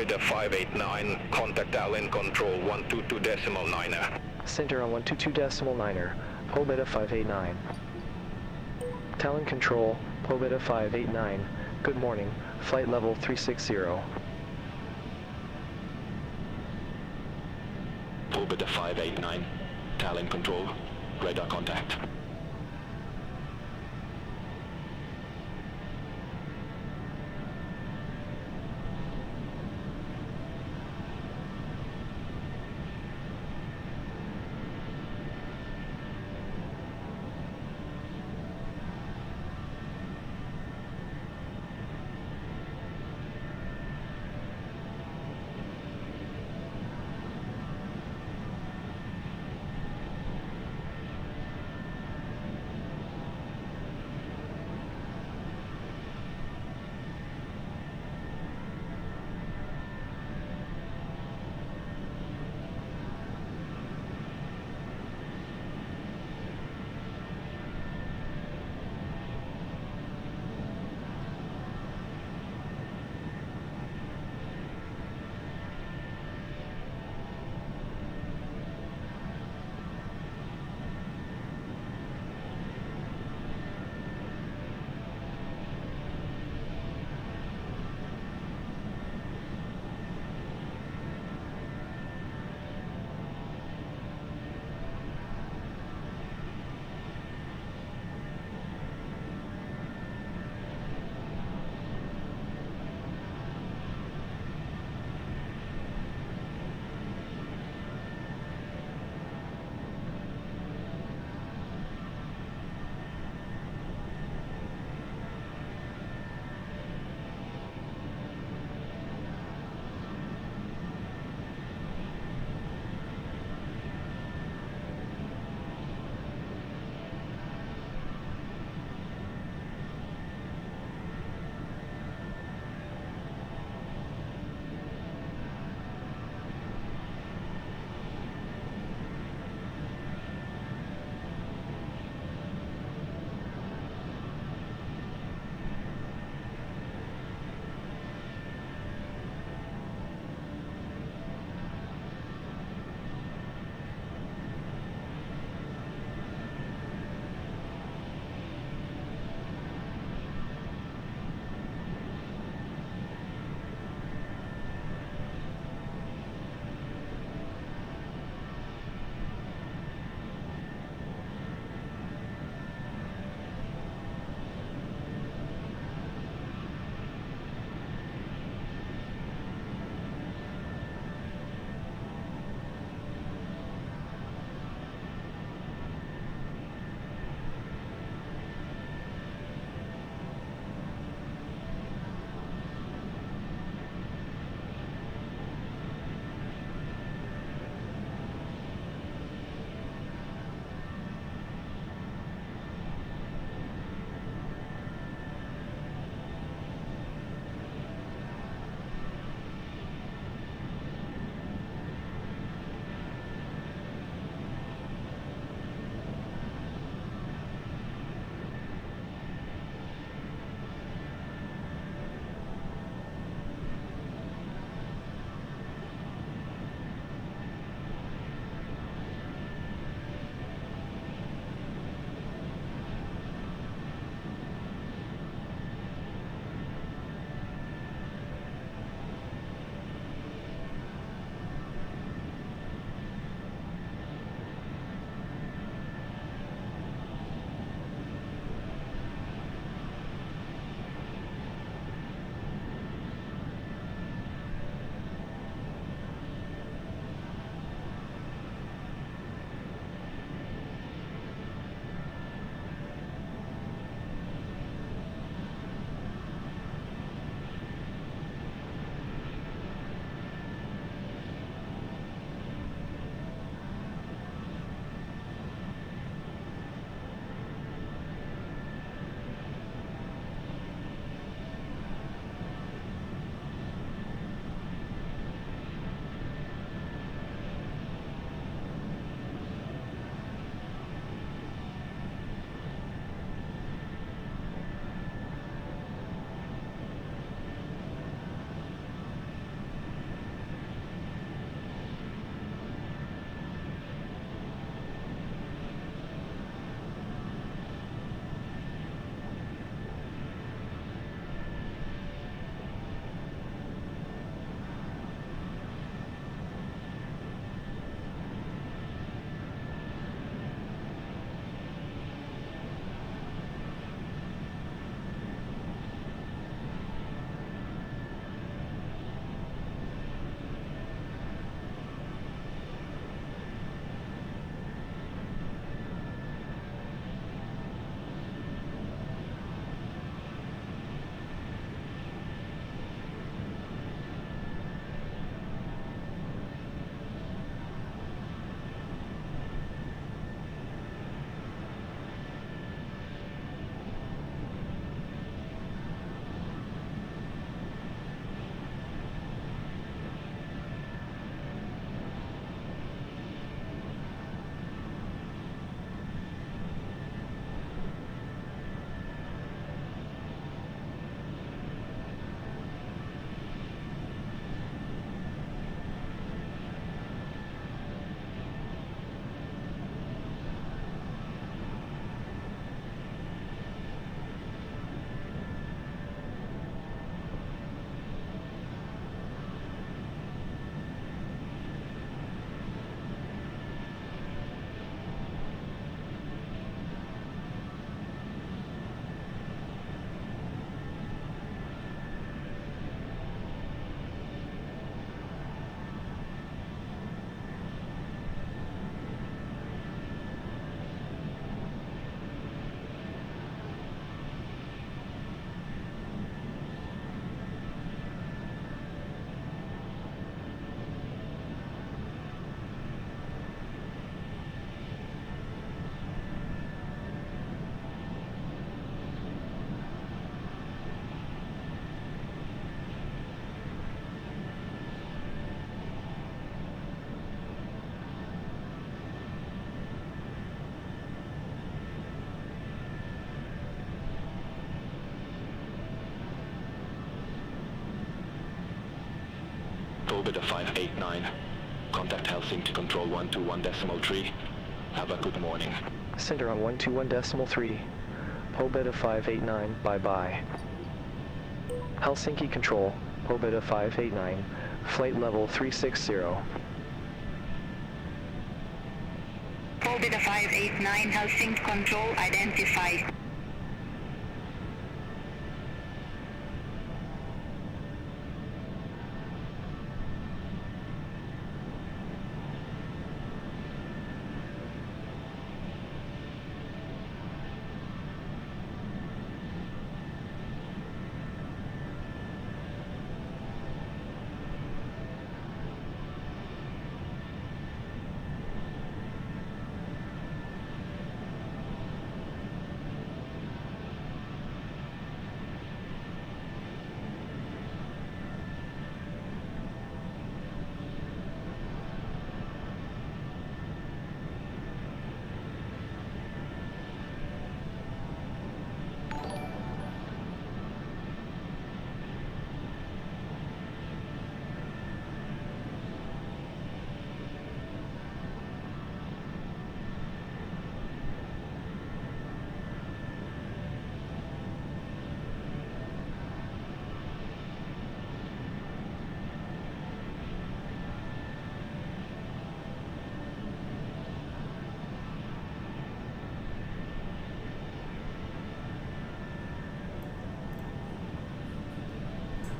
Pobeda 589, contact Allen control 122.9er. Center on 122.9er, Pobeda 589. Talon control, Pobeda 589. Good morning, flight level 360. Pobeda 589, Talon control, radar contact. Pobeda 589. Contact Helsinki Control 121.3. Have a good morning. Center on 121.3. Pobeda 589, bye-bye. Helsinki Control, Pobeda 589, flight level 360. Pobeda 589, Helsinki Control, identify.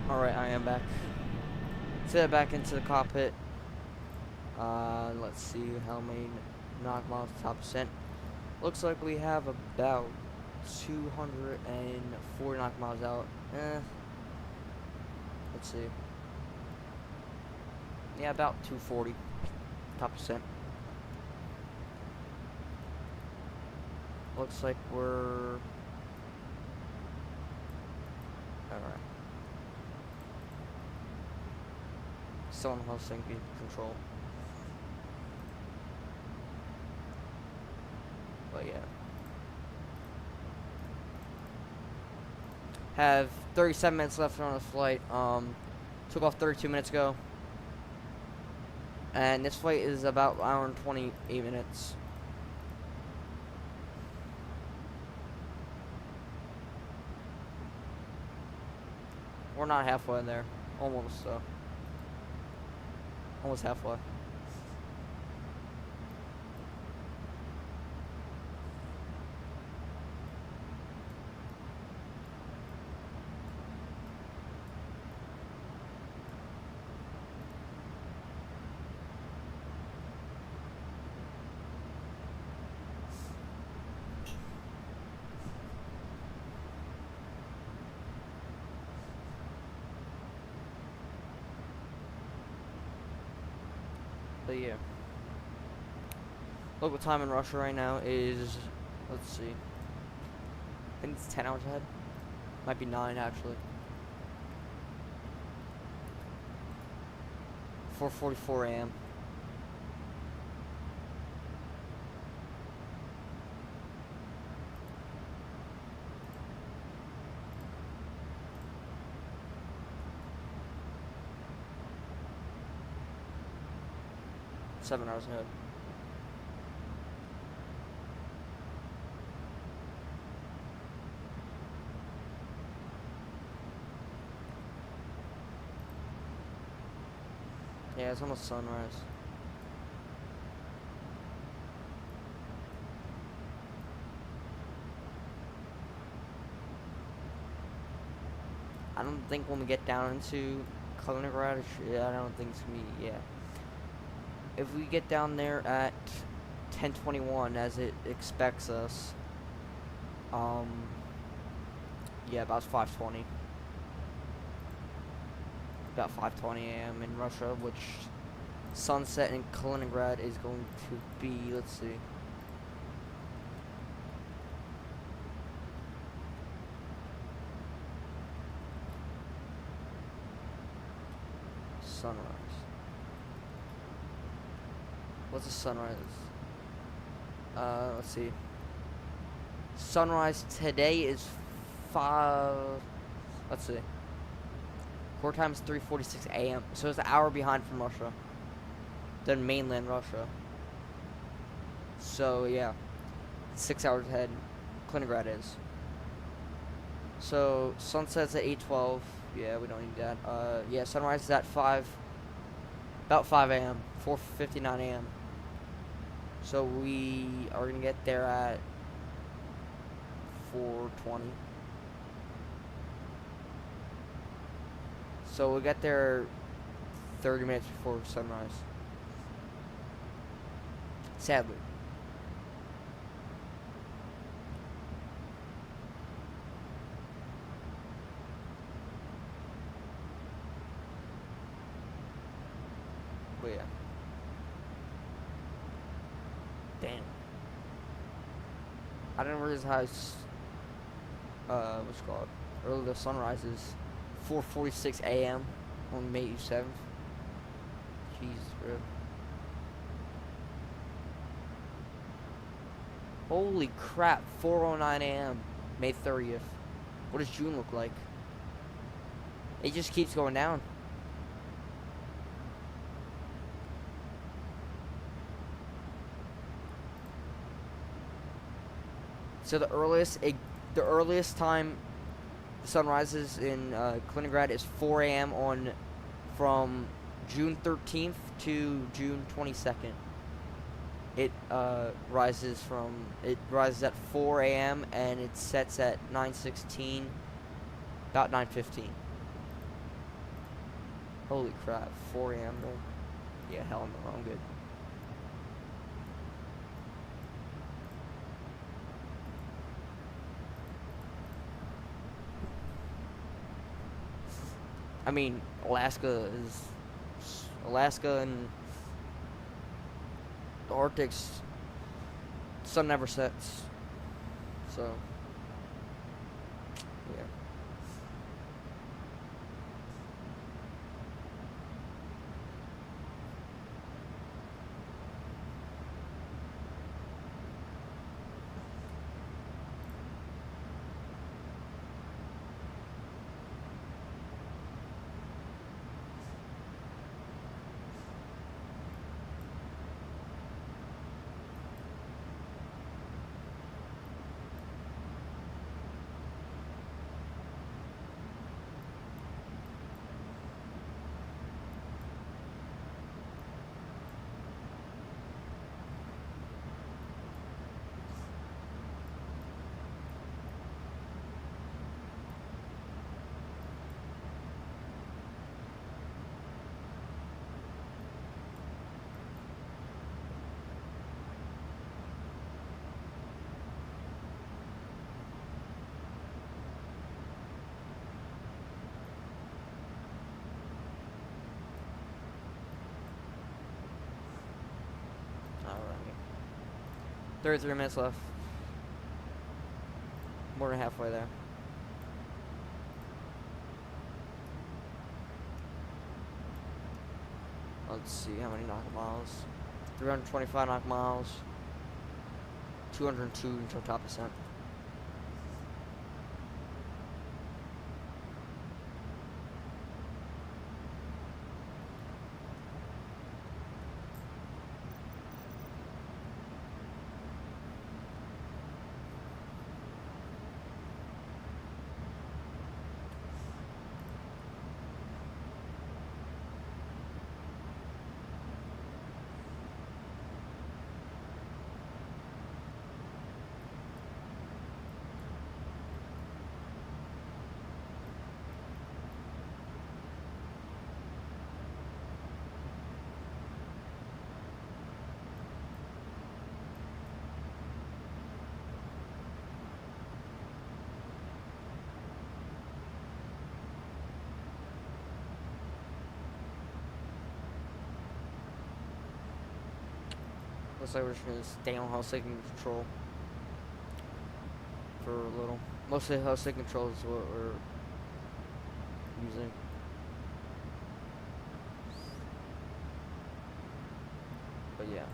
Alright, I am back. Sit back into the cockpit. Let's see how many knock miles top percent. Looks like we have about 204 knock miles out. Let's see. Yeah, about 240 top percent. Looks like we're alright. Still in Helsinki Control. But yeah. Have 37 minutes left on the flight. Took off 32 minutes ago. And this flight is about an hour and 28 minutes. We're not halfway there. Almost, though. Almost halfway. But yeah. Local time in Russia right now is, let's see, I think it's 10 hours ahead. Might be 9 actually. 4:44 a.m. Seven hours ahead. Yeah, it's almost sunrise. I don't think when we get down into Kaliningrad, yeah, I don't think it's gonna be, yeah. If we get down there at 10:21 as it expects us, yeah, about 5:20. About 5:20 a.m. in Russia, which sunset in Kaliningrad is going to be, let's see. Sunrise. What's the sunrise? Let's see. Sunrise today is let's see. Core time is 3:46 a.m. So it's an hour behind from Russia than mainland Russia. So yeah, 6 hours ahead. Kaliningrad is. So sunset's at 8:12. Yeah, we don't need that. Yeah, sunrise is at about 5 a.m. 4:59 a.m. So we are gonna get there at 4:20. So we'll get there 30 minutes before sunrise. Sadly. But yeah. Damn. I didn't realize how what's it called? Early the sunrise is 4:46 a.m. on May 7th. Jesus, bro. Holy crap, 4:09 a.m. May 30th. What does June look like? It just keeps going down. So the earliest time the sun rises in Kaliningrad is 4 a.m. from June 13th to June 22nd. It rises at 4 a.m. and it sets at 9:16, about 9:15. Holy crap, 4 a.m. though. Yeah, hell no, I'm good. I mean, Alaska and the Arctic's sun never sets. So, yeah. Alright. 33 minutes left. More than halfway there. Let's see how many nautical miles. 325 nautical miles. 202 until top descent. Looks like we're just gonna stay on hull signal control for a little. Mostly hull signal control is what we're using. But yeah.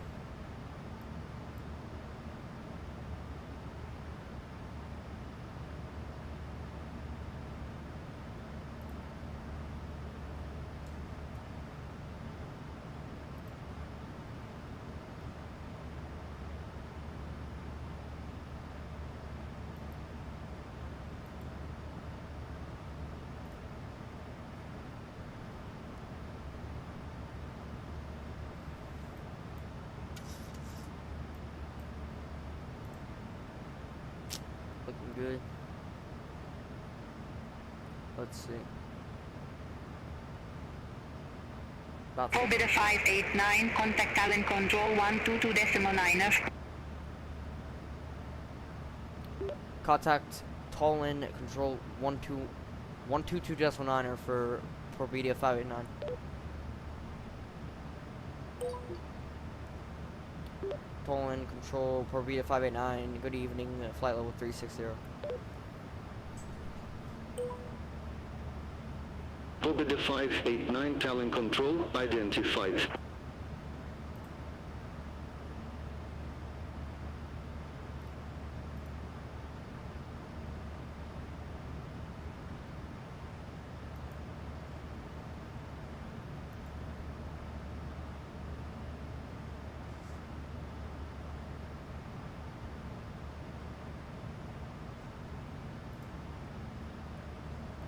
Looking good. Let's see. About Pobeda 589, contact Talon Control 122.9. Contact Tallinn Control 122.9 for Pobeda 589. Tallinn Control Pobeda 589. Good evening. Flight level 360. Pobeda 589, Talon Control, identified.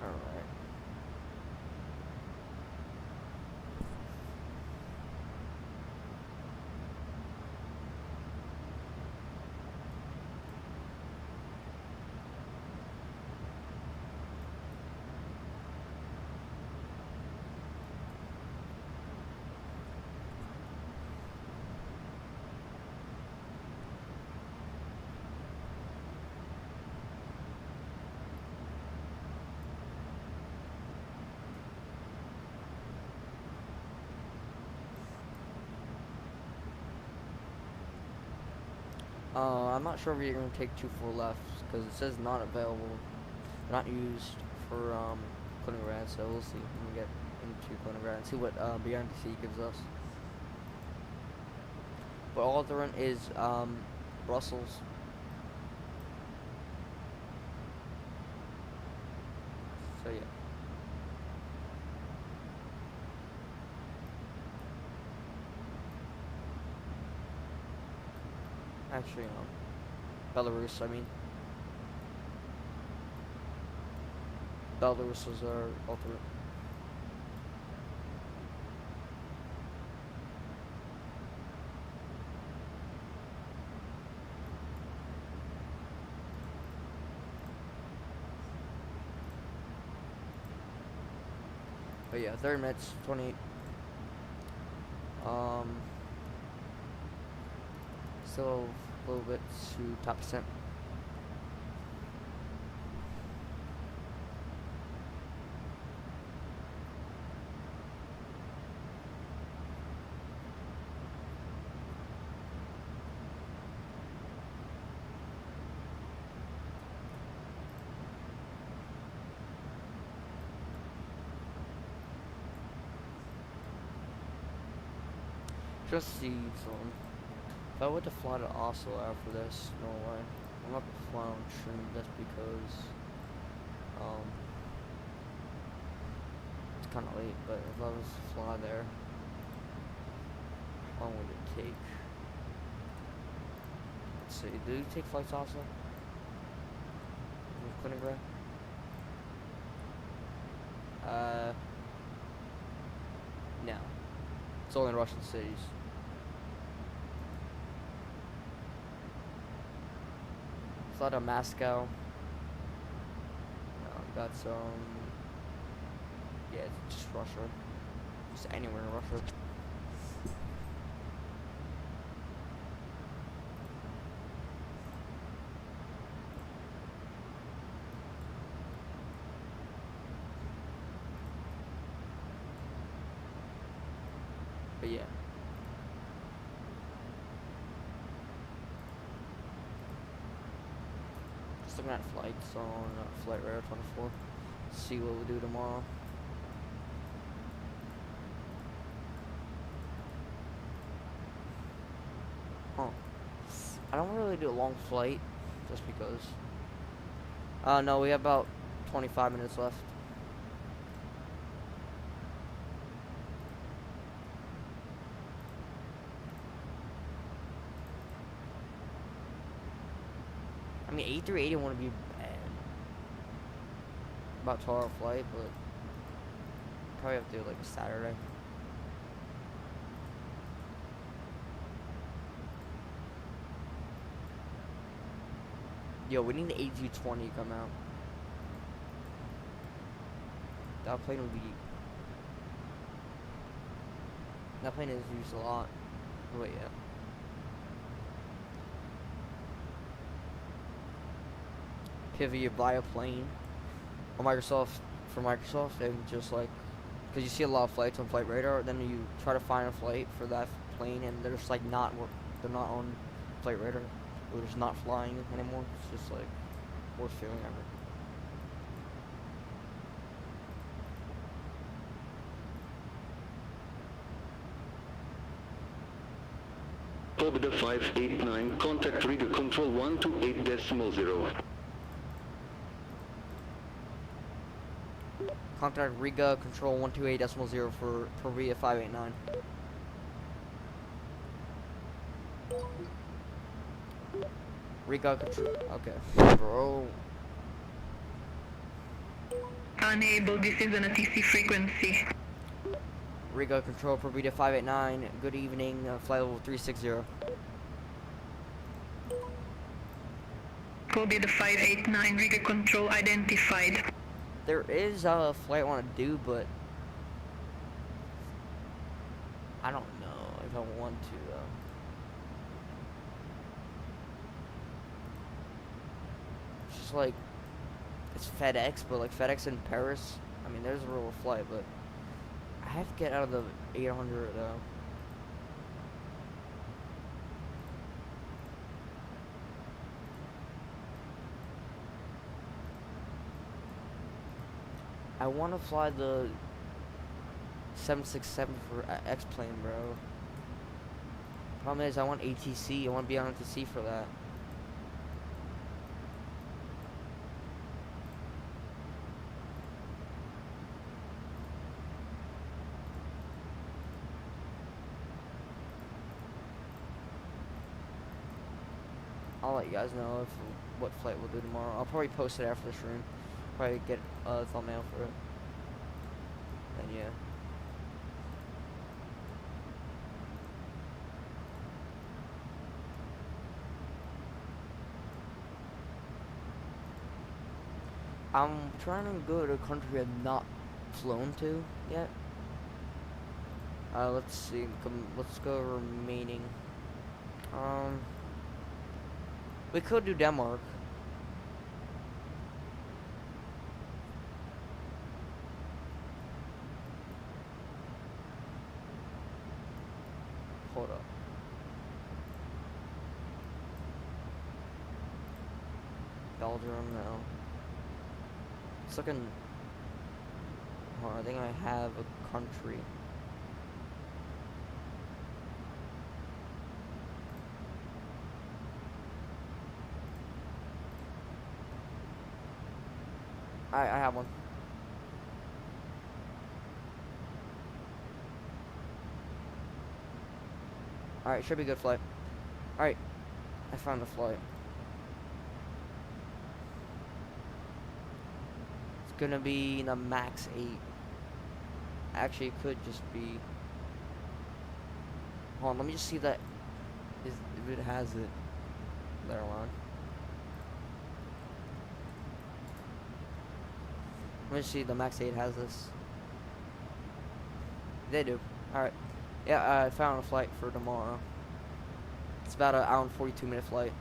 Alright. I'm not sure if you're going to take 24 left, because it says not available, not used for, Kaliningrad, so we'll see when we get into Kaliningrad and see what, BRDC gives us. But all they're in is, Brussels. So, yeah. Actually, Belarus, I mean. Belarus was our alternate. But yeah, 30 minutes, 28. Still a little bit to top percent. Just see some. If I were to fly to Oslo after this, no way. I'm not gonna fly on stream just because it's kinda late, but if I was to fly there, how long would it take? Let's see, do you take flights to Oslo? With Kaliningrad? No. It's only in Russian cities. Fly to Moscow. Got some. Yeah, it's just Russia. Just anywhere in Russia. But yeah. Just looking at flights on Flight Radar 24. See what we'll do tomorrow. Huh. I don't really do a long flight, just because. No, we have about 25 minutes left. I mean, A380 wouldn't be bad. About 12-hour flight, but probably have to do it like a Saturday. Yo, we need an A220 to come out. That plane would be... That plane is used a lot. Wait, yeah. Pivot, you buy a plane on Microsoft, for Microsoft, and just like, because you see a lot of flights on Flight Radar, then you try to find a flight for that plane, and they're just like they're not on Flight Radar. They're just not flying anymore. It's just like worst feeling ever. Pobeda 589, contact Riga control 128.0. Contact Riga control 128.0 for Pobeda 589. Riga control. Okay, bro. Unable, this is an ATC frequency. Riga control Pobeda 589. Good evening, flight level 360. Pobeda 589, Riga control identified. There is a flight I want to do, but I don't know if I want to though. It's just like, it's FedEx, but like FedEx in Paris. I mean, there's a real flight, but I have to get out of the 800 though. I want to fly the 767 for X-plane, bro. Problem is, I want ATC. I want to be on ATC for that. I'll let you guys know what flight we'll do tomorrow. I'll probably post it after the stream. Probably get a thumbnail for it. And yeah. I'm trying to go to a country I've not flown to yet. Let's see. Let's go remaining. We could do Denmark. Hold up. Belgium, no. It's looking... Hold on, I think I have a country. I have one. Alright, should be a good flight. Alright, I found the flight. It's gonna be the MAX 8. Actually, it could just be... Hold on, let me just see that... if it has it. There on. Let me see, the MAX 8 has this. They do. Alright. Yeah, I found a flight for tomorrow. It's about an hour and 42-minute flight.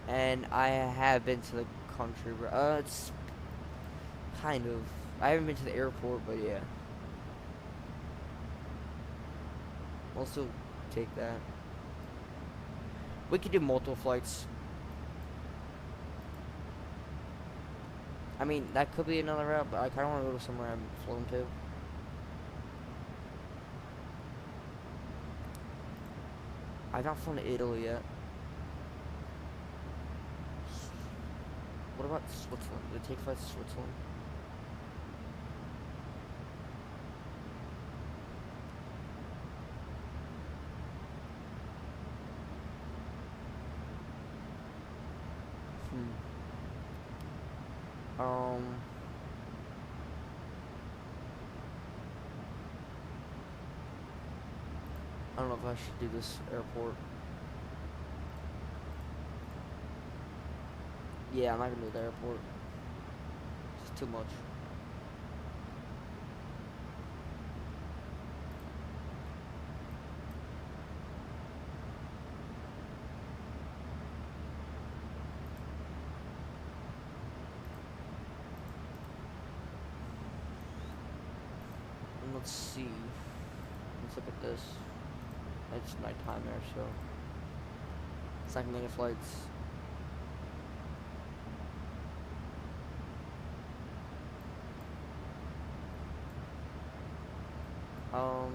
And I have been to the country. It's kind of. I haven't been to the airport, but yeah. We'll still take that. We could do multiple flights. I mean, that could be another route, but I kind of want to go to somewhere I haven't flown to. I've not flown to Italy yet. What about Switzerland? Do they take flights to Switzerland? don't know if I should do this airport. Yeah, I'm not gonna do the airport. It's too much. Let's see. Let's look at this. It's nighttime there, so it's not gonna be any flights. I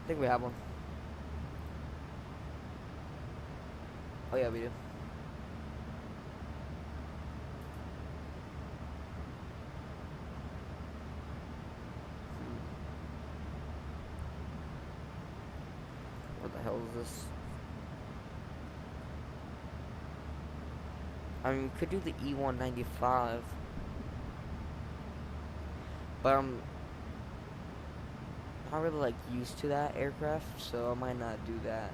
think we have one. Oh yeah, we do. What the hell is this? I mean, we could do the E195, but I'm not really like used to that aircraft, so I might not do that.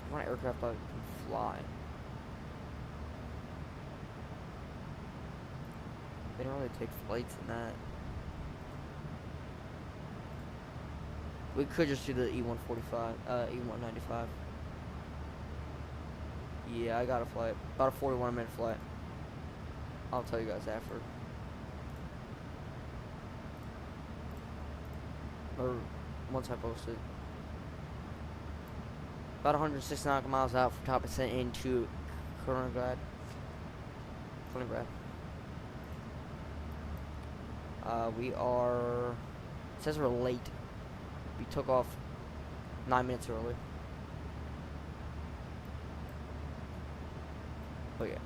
I want an aircraft that can fly. They don't really take flights in that. We could just do the E145, E195. Yeah, I got a flight. About a 41-minute flight. I'll tell you guys after. Or once I post it. About 169 miles out from top of St. into Kaliningrad. We are, it says we're late. We took off 9 minutes early. Oh yeah.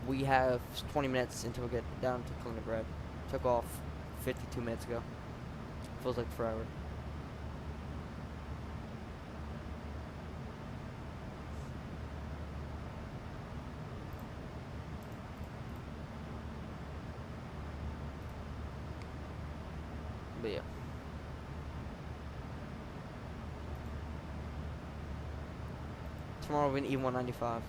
We have 20 minutes until we get down to Kaliningrad. Took off 52 minutes ago. Feels like forever. But yeah. Tomorrow we're in E195.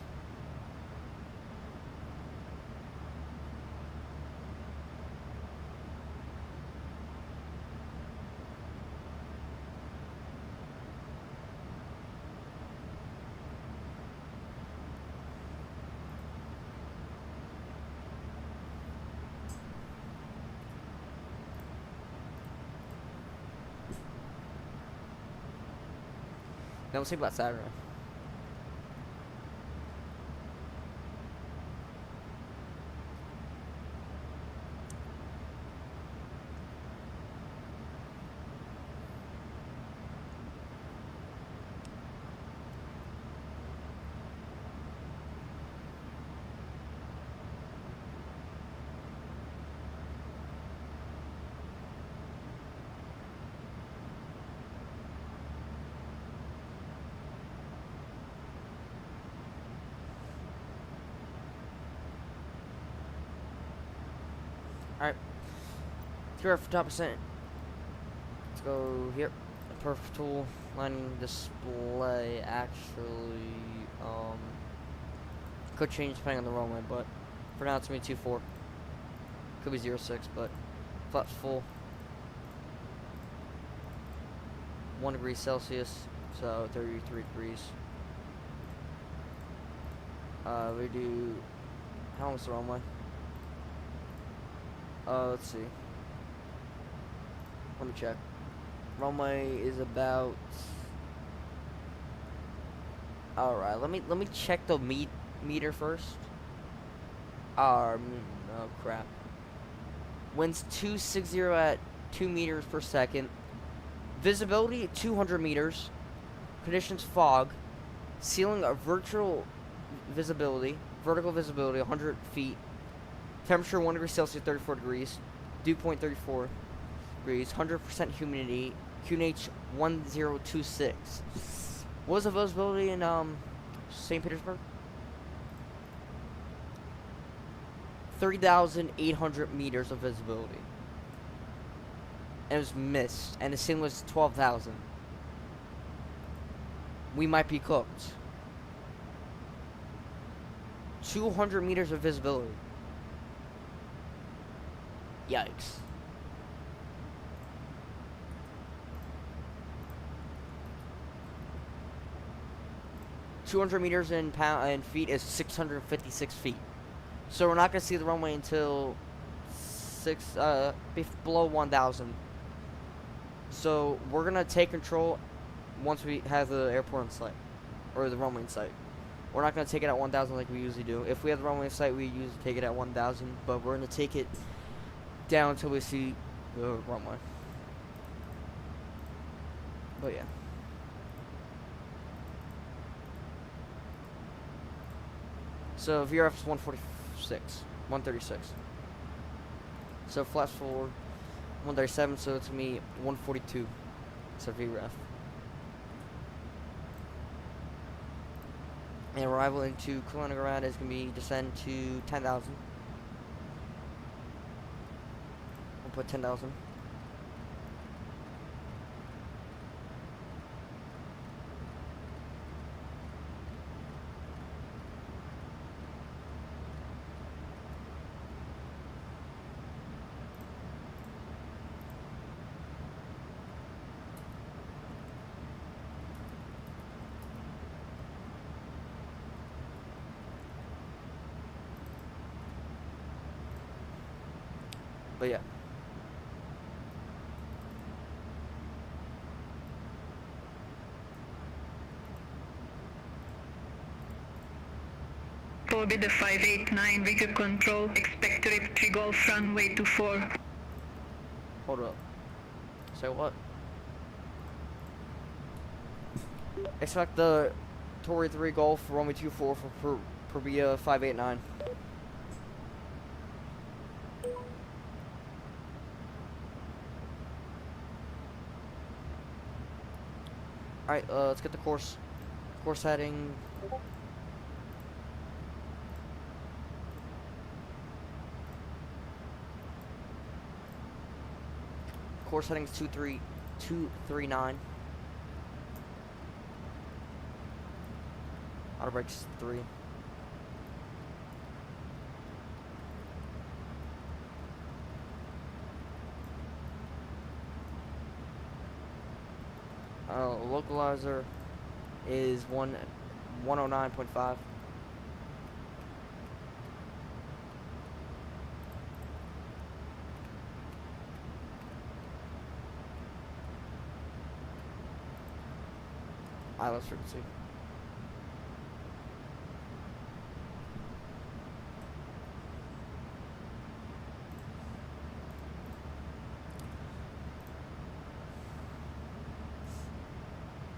Now let's think about Saturday. Alright. Here for top percent. Let's go here. Perfect tool. Landing display actually could change depending on the runway, but for now it's gonna be 24. Could be 06, but flaps full. 1 degree Celsius, so 33 degrees. We do, how long is the runway? Let's see. Let me check. Runway is about. All right. Let me check the meter first. Oh crap. Winds 260 at 2 meters per second. Visibility 200 meters. Conditions fog. Ceiling a vertical visibility 100 feet. Temperature 1 degree Celsius, 34 degrees. Dew point 34 degrees. 100% humidity. QNH 1026. What was the visibility in St. Petersburg? 3,800 meters of visibility. And it was missed, and the ceiling was 12,000. We might be cooked. 200 meters of visibility. Yikes. $200 meters in feet is 656 feet. So we're not gonna see the runway until below 1,000. So we're gonna take control once we have the airport in sight, or the runway in sight. We're not gonna take it at 1,000 like we usually do. If we have the runway in sight, we usually take it at 1,000, but we're gonna take it down until we see the runway. But yeah. So VRF is 136. So flaps forward 137, so it's gonna be 142. So VRF. And arrival into Kaliningrad is gonna be descend to 10,000. We'll put 10,000. But yeah. Pobeda 589, Victor Control, expect to reach 3 Golf runway 24. Hold up. Say what? Expect the Tory 3 Golf runway 24 for Pobeda 589. Alright, let's get the course heading. Course heading is 239. Auto brakes 3. Localizer is 109.5. ILS frequency.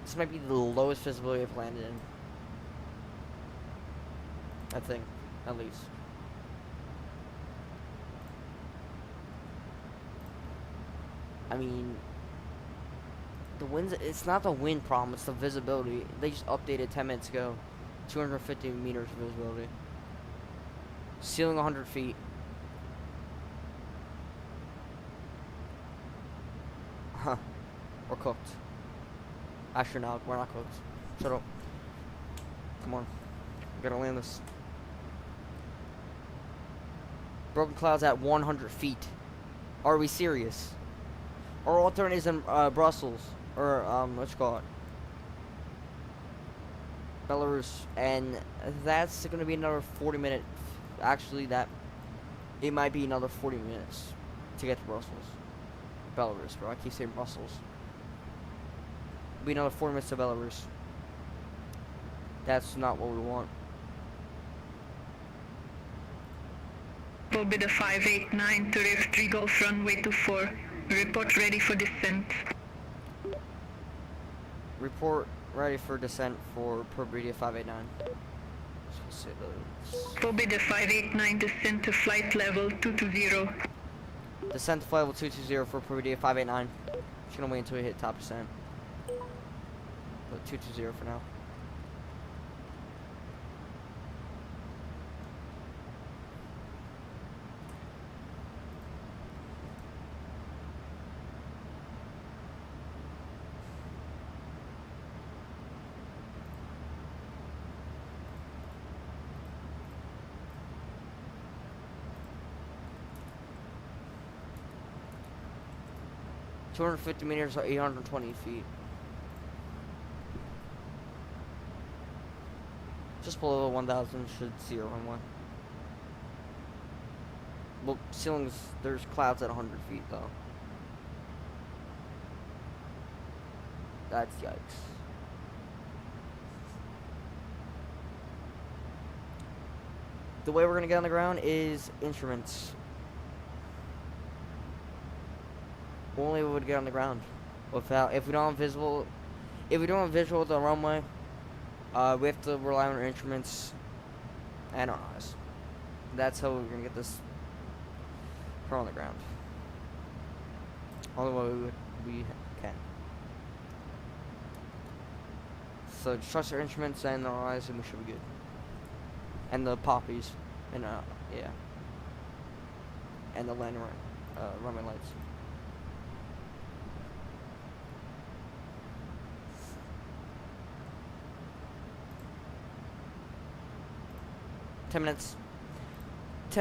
This might be the lowest visibility I've landed in. I think, at least. I mean, the winds, it's not the wind problem, it's the visibility. They just updated 10 minutes ago. 250 meters of visibility. Ceiling 100 feet. Huh. We're cooked. Actually, no, we're not cooked. Shut up. Come on. We gotta land this. Broken clouds at 100 feet. Are we serious? Our alternate is in Brussels. Or, what you call it? Belarus. And that's gonna be another 40 minutes. Actually, it might be another 40 minutes to get to Brussels. Belarus, bro. I keep saying Brussels. Be another 4 minutes to Belarus. That's not what we want. Pobeda 589 to reach 3 Golf runway 24. Report ready for descent. Report ready for descent for Pobeda 589. Pobeda 589 descent to flight level 220. Descent to flight level 220 for Pobeda 589. Just gonna wait until we hit top descent. But 220 for now. 250 meters or 820 feet. Just below 1,000 should see a runway. Well, ceilings, there's clouds at 100 feet though. That's yikes. The way we're gonna get on the ground is instruments. Only we would get on the ground. Without, if we don't have visual of the runway, we have to rely on our instruments and our eyes. That's how we're gonna get this car on the ground. Although we can. So just trust our instruments and our eyes, and we should be good. And the poppies, and yeah, and the landing runway lights. Ten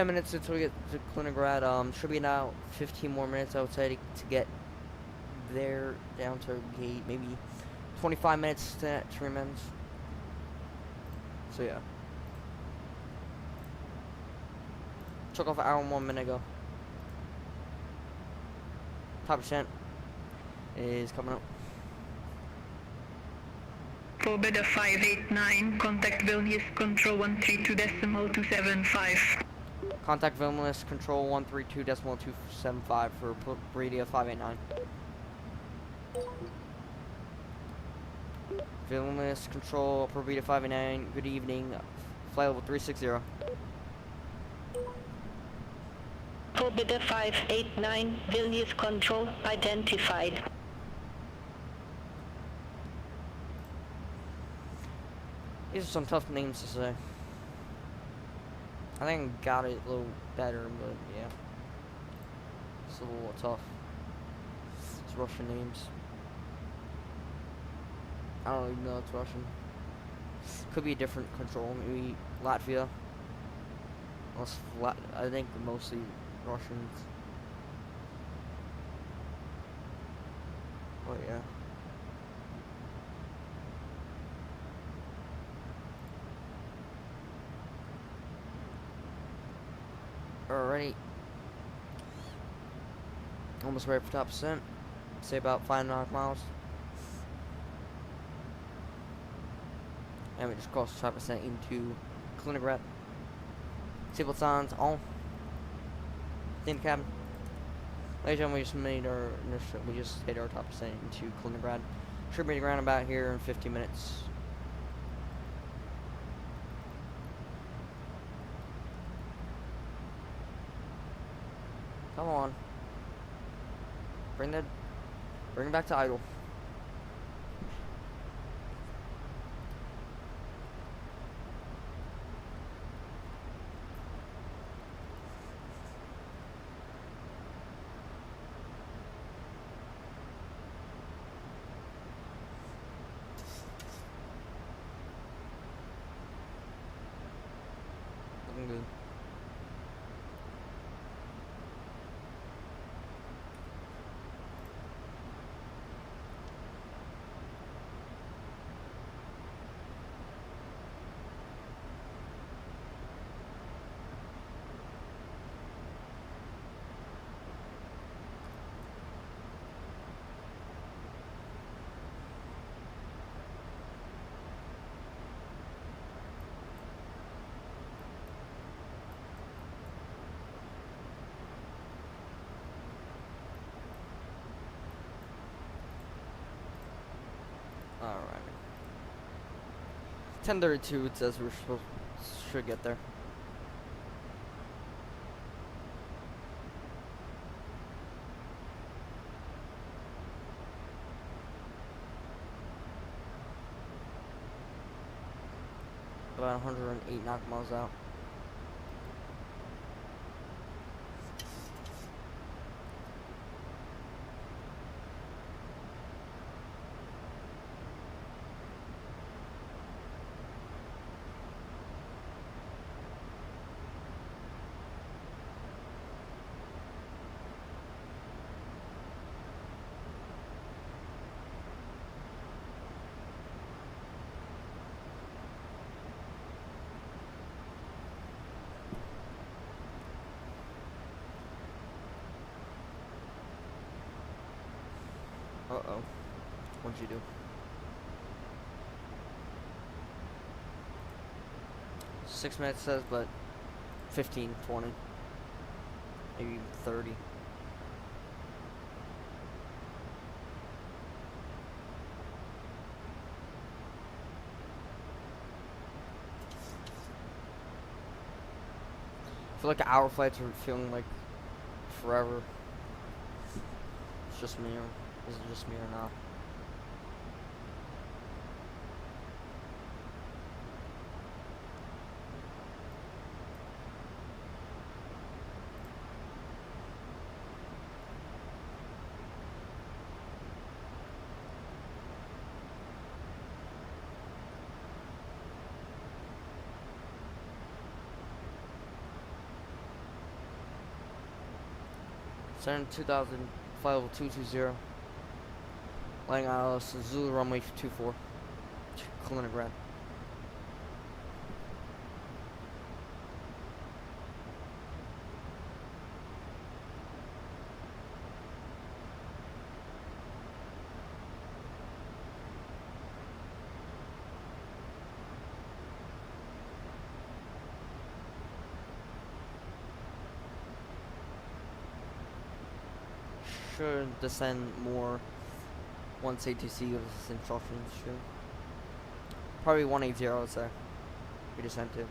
minutes until we get to Kaliningrad. Should be now 15 more minutes, I would say, to get there down to gate. Maybe 25 minutes to 3 minutes. So yeah. Took off an hour and 1 minute ago. Top percent is coming up. Pobeda 589, contact Vilnius control 132.275. Contact Vilnius control 132.275 for radio 589. Vilnius control Pobeda 589, good evening. Flight level 360. Pobeda 589, Vilnius control identified. These are some tough names to say. I think I got it a little better, but yeah. It's a little tough. It's Russian names. I don't even know it's Russian. Could be a different control, maybe Latvia. I think mostly Russians. Oh yeah. Alrighty. Almost ready for top percent. Say about 5.5 miles. And we just crossed top percent into Kaliningrad. Seatbelt signs on. In the cabin. Ladies and gentlemen, we just hit our top percent into Kaliningrad. Should be to ground about here in 50 minutes. Come on. Bring it back to idle. Looking good. Alright. 10:32, it says we should get there. About 108 knock miles out. Uh-oh. What'd you do? Six minutes says, but 15, 20, maybe 30. I feel like our flights are feeling like forever. It's just me, or is it just me or not? Cern 2000, flight level 220. Landing on Zulu runway 24, Kaliningrad. Should descend more once ATC gives us instructions. Should probably 180, I would say. We descend to.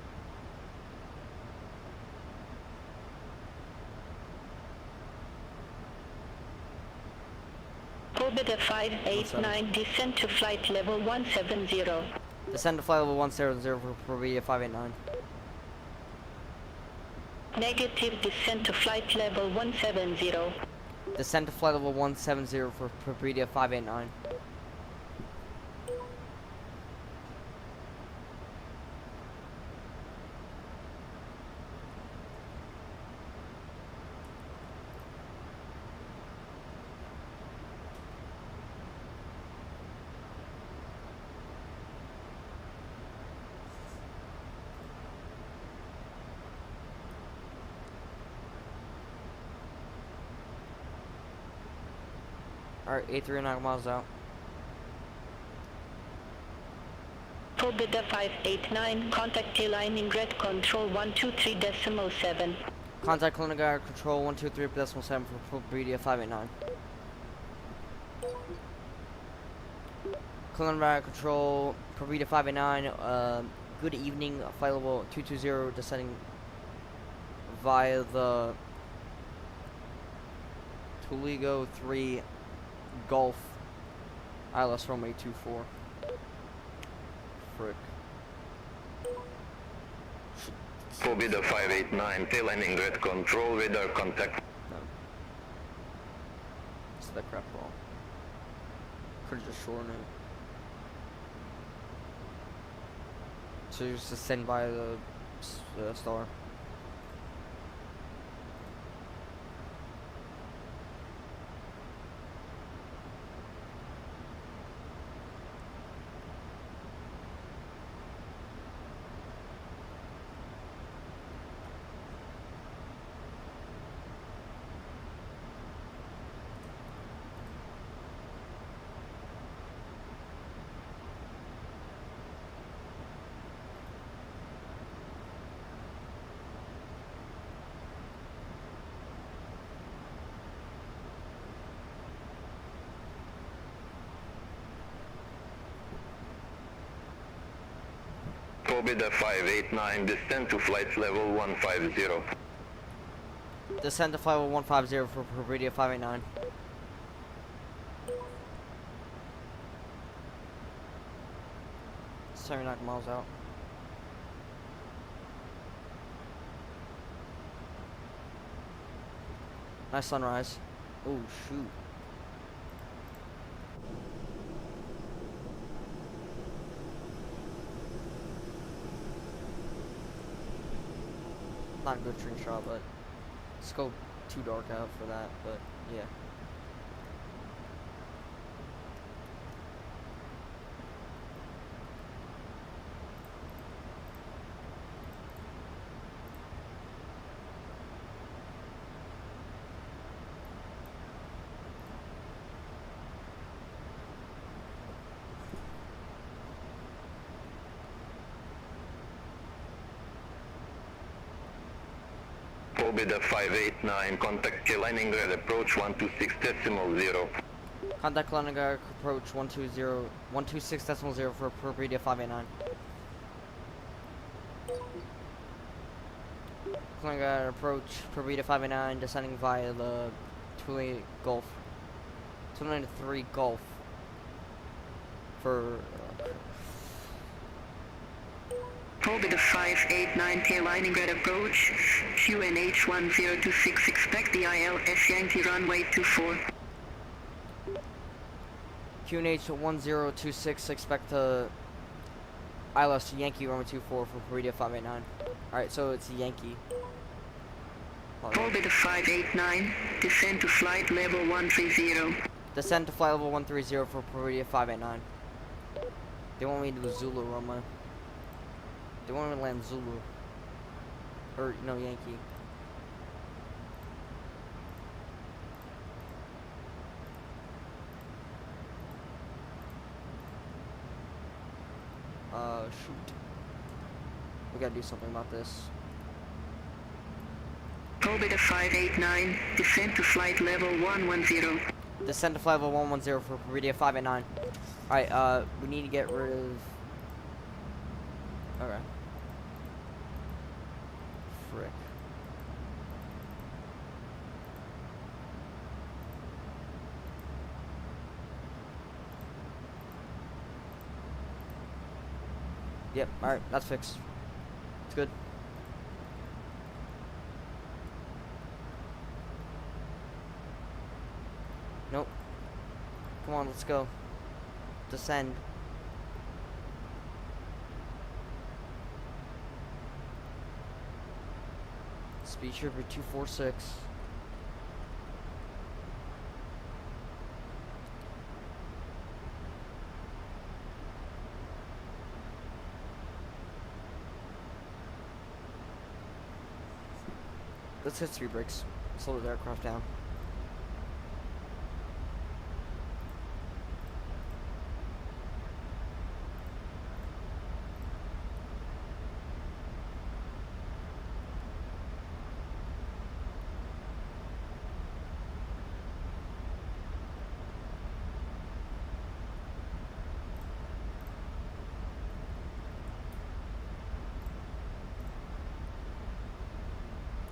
Pobeda 589, descend to flight level 170. Descend to flight level 170 for Pobeda 589. Negative, descend to flight level 170. Descend to flight level 170 for Pobeda 589. Alright, 839 miles out. Pobeda 589, contact Kaliningrad control 123.7. Contact Kaliningrad control 123.7 for Pobeda 589. Kaliningrad control Pobeda 589, good evening, flight level 220 descending via the Toledo 3 Golf ILS runway 24. Frick. Pobeda 589, Kaliningrad control, radar contact. No. It's that crap wrong. Could've just shortened it. So you just descend by the star. Pobeda 589, descend to flight level 150. Descend to flight level 150 for Pobeda 589. Sorry, 9 miles out. Nice sunrise. Oh shoot. Not a good string shot, but it's go too dark out for that, but yeah. Pobeda 589, contact Kaliningrad approach 126.0. Contact Kaliningrad approach 126.0 for Pobeda 589. Kaliningrad approach Pobeda 589, descending via the 293 Gulf for Pobeda 589, Kaliningrad approach, QNH 1026, expect the ILS Yankee runway 24. QNH 1026, expect the ILS Yankee runway 24 for Pobeda 589. Alright, so it's Yankee. Pobeda 589, descend to flight level 130. Descend to flight level 130 for Pobeda 589. They want me to do Zulu runway. They want me to land Zulu. Or, no, Yankee. Shoot. We gotta do something about this. Pobeda 589, descend to flight level 110. Descend to flight level 110 for Pobeda 589. Alright, we need to get rid of... Okay. Frick. Yep, alright, that's fixed. It's good. Nope. Come on, let's go. Descend. Speed Trooper 246. Let's hit 3 brakes. Slow the aircraft down.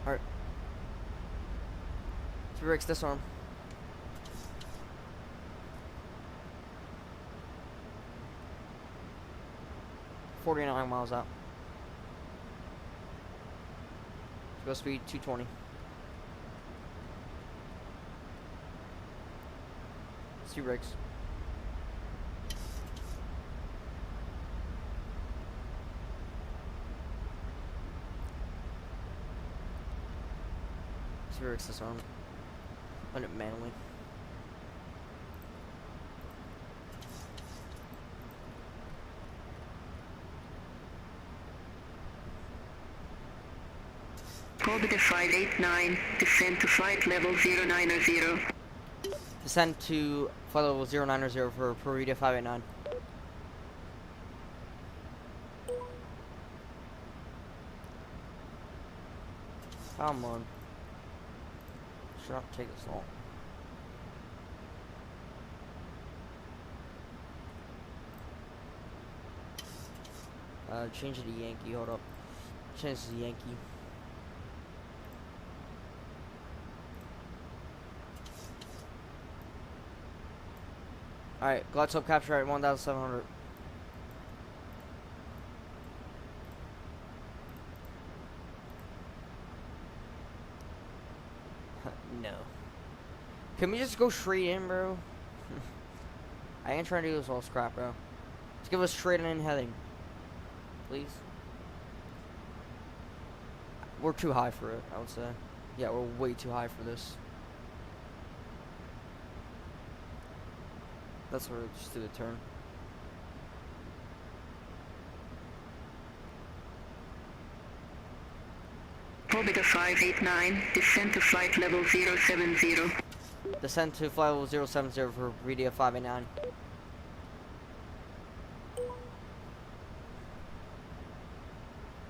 Alright. 3 brakes, disarm. .49 miles out. Go speed 220. 3 brakes. Brakes disarm. Run it manually. Pobeda 589, descend to flight level 090. Descend to flight level 090 for Pobeda 589. Come on. Should not take this long. Change it to Yankee, hold up. Change it to Yankee. Alright, glide slope capture at 1,700. No. Can we just go straight in, bro? I ain't trying to do this all scrap, bro. Just give us straight in heading. Please. We're too high for it, I would say. Yeah, we're way too high for this. That's where just do the turn. Pobeda 589, descend to flight level 070. Descend to flight level 070 for Pobeda 589.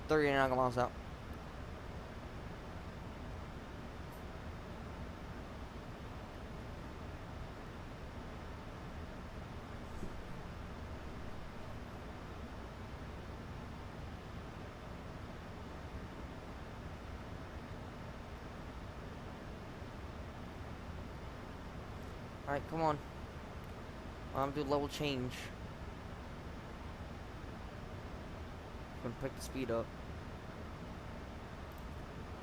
.39 miles out. Alright, come on. Do level change. Gonna pick the speed up.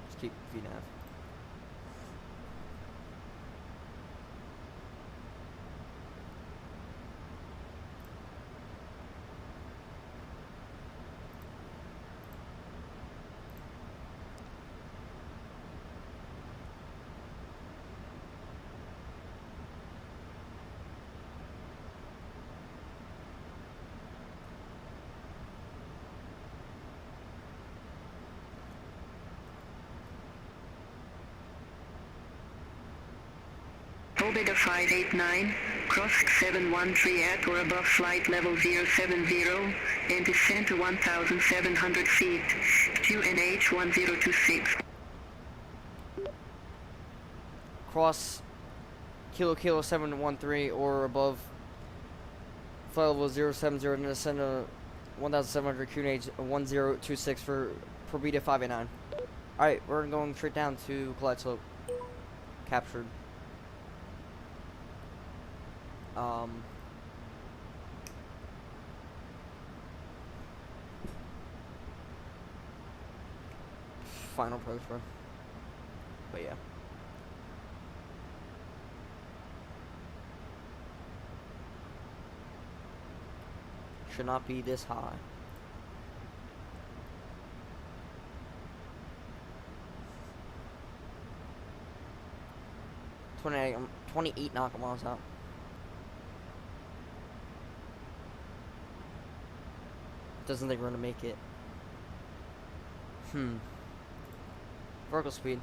Just keep VNAV. Pobeda 589, cross 713 at or above flight level 070 and descend to 1,700 feet, QNH 1026. Cross Kilo 713 or above flight level 070 and descend to 1,700 QNH 1026 for Pobeda 589. Alright, we're going straight down to Glide Slope. Captured. Final approach, bro. But yeah. Should not be this high. I'm 28 nautical miles out. Doesn't think we're gonna make it. Vertical speed.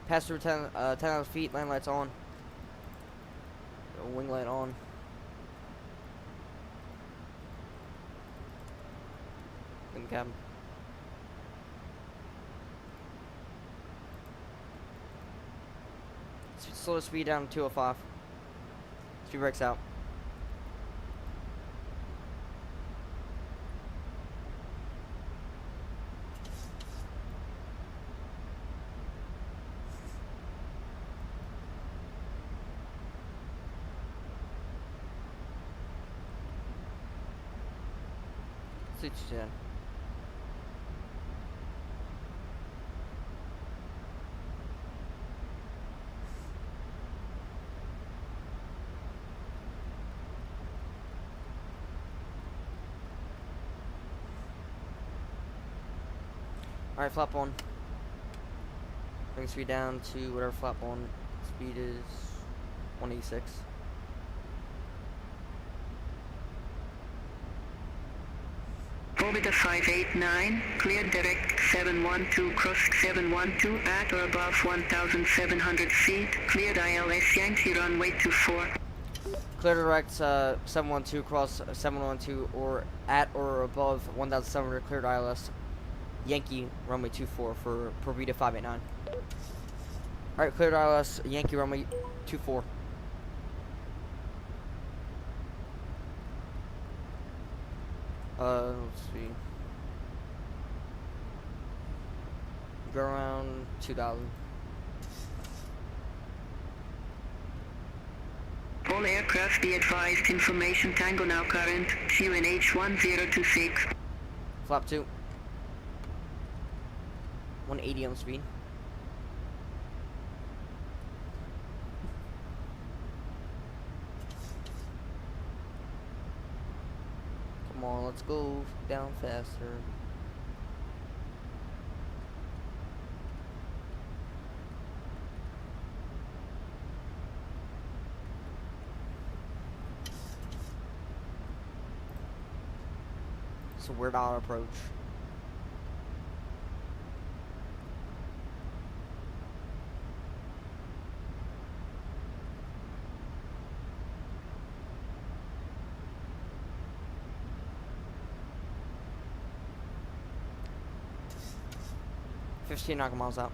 Pass through 10,000 feet, land lights on. Wing light on. In the cabin. Slow the speed down to 205. Speed brakes out. Switch to 10. Alright, flap on. Bring speed down to whatever flap on speed is, 186. Pobeda 589, cleared direct 712, cross 712 at or above 1,700 feet, cleared ILS Yankee runway 24. Clear direct 712, cross 712 or at or above 1,700, cleared ILS Yankee runway 24 for Pobeda 589. Alright, cleared ILS Yankee runway 24. Let's see. Go around 2,000. All aircraft be advised, information Tango now current, QNH 1026. Flap 2. 180 on speed. Come on, let's go down faster. It's a weird auto approach. Fifteen nautical miles out.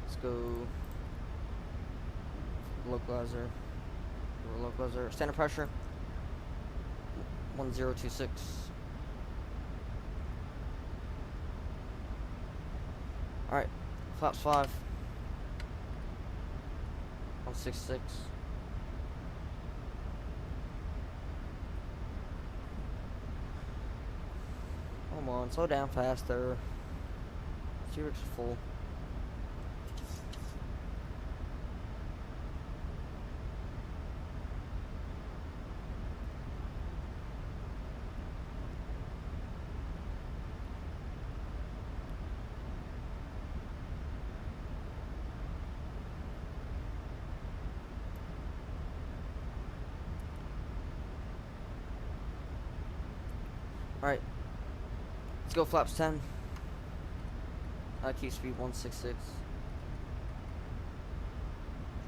Let's go localizer. Localizer. Standard pressure 1026. Alright, flaps 5. 166. Come on, slow down faster. Cubics are full. Alright, let's go flaps 10. Keep speed 166.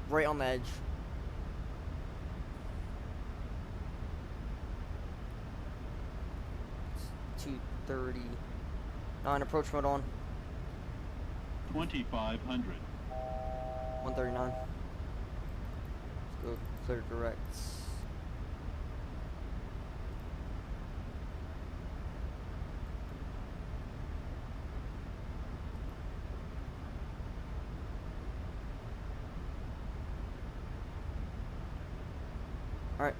Right on the edge. 230. 9 approach mode on. 2500. 139. Let's go clear direct. Alright.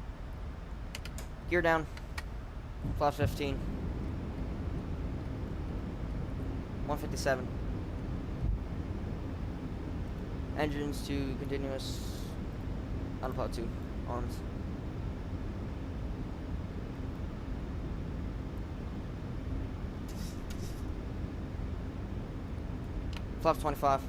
Gear down. Flaps 15. 157. Engines to continuous. Autopilot 2. Arms. Flaps 25.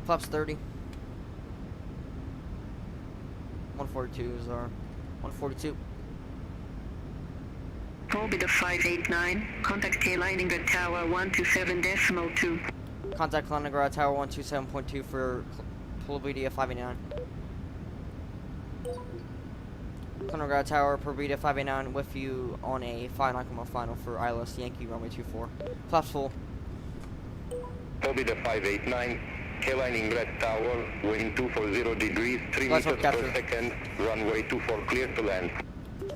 Flaps 30. 142 is our 142. Pobeda 589, contact Kaliningrad Tower 127.2. Contact Kaliningrad Tower 127.2 for Pobeda 589. Kaliningrad Tower, Pobeda 589 with you on a 5-9 final for ILS Yankee runway 24. Flaps full. Pobeda 589, Kaliningrad Tower, wind 240 degrees, 3 Let's meters capture. per second, runway 24 clear to land.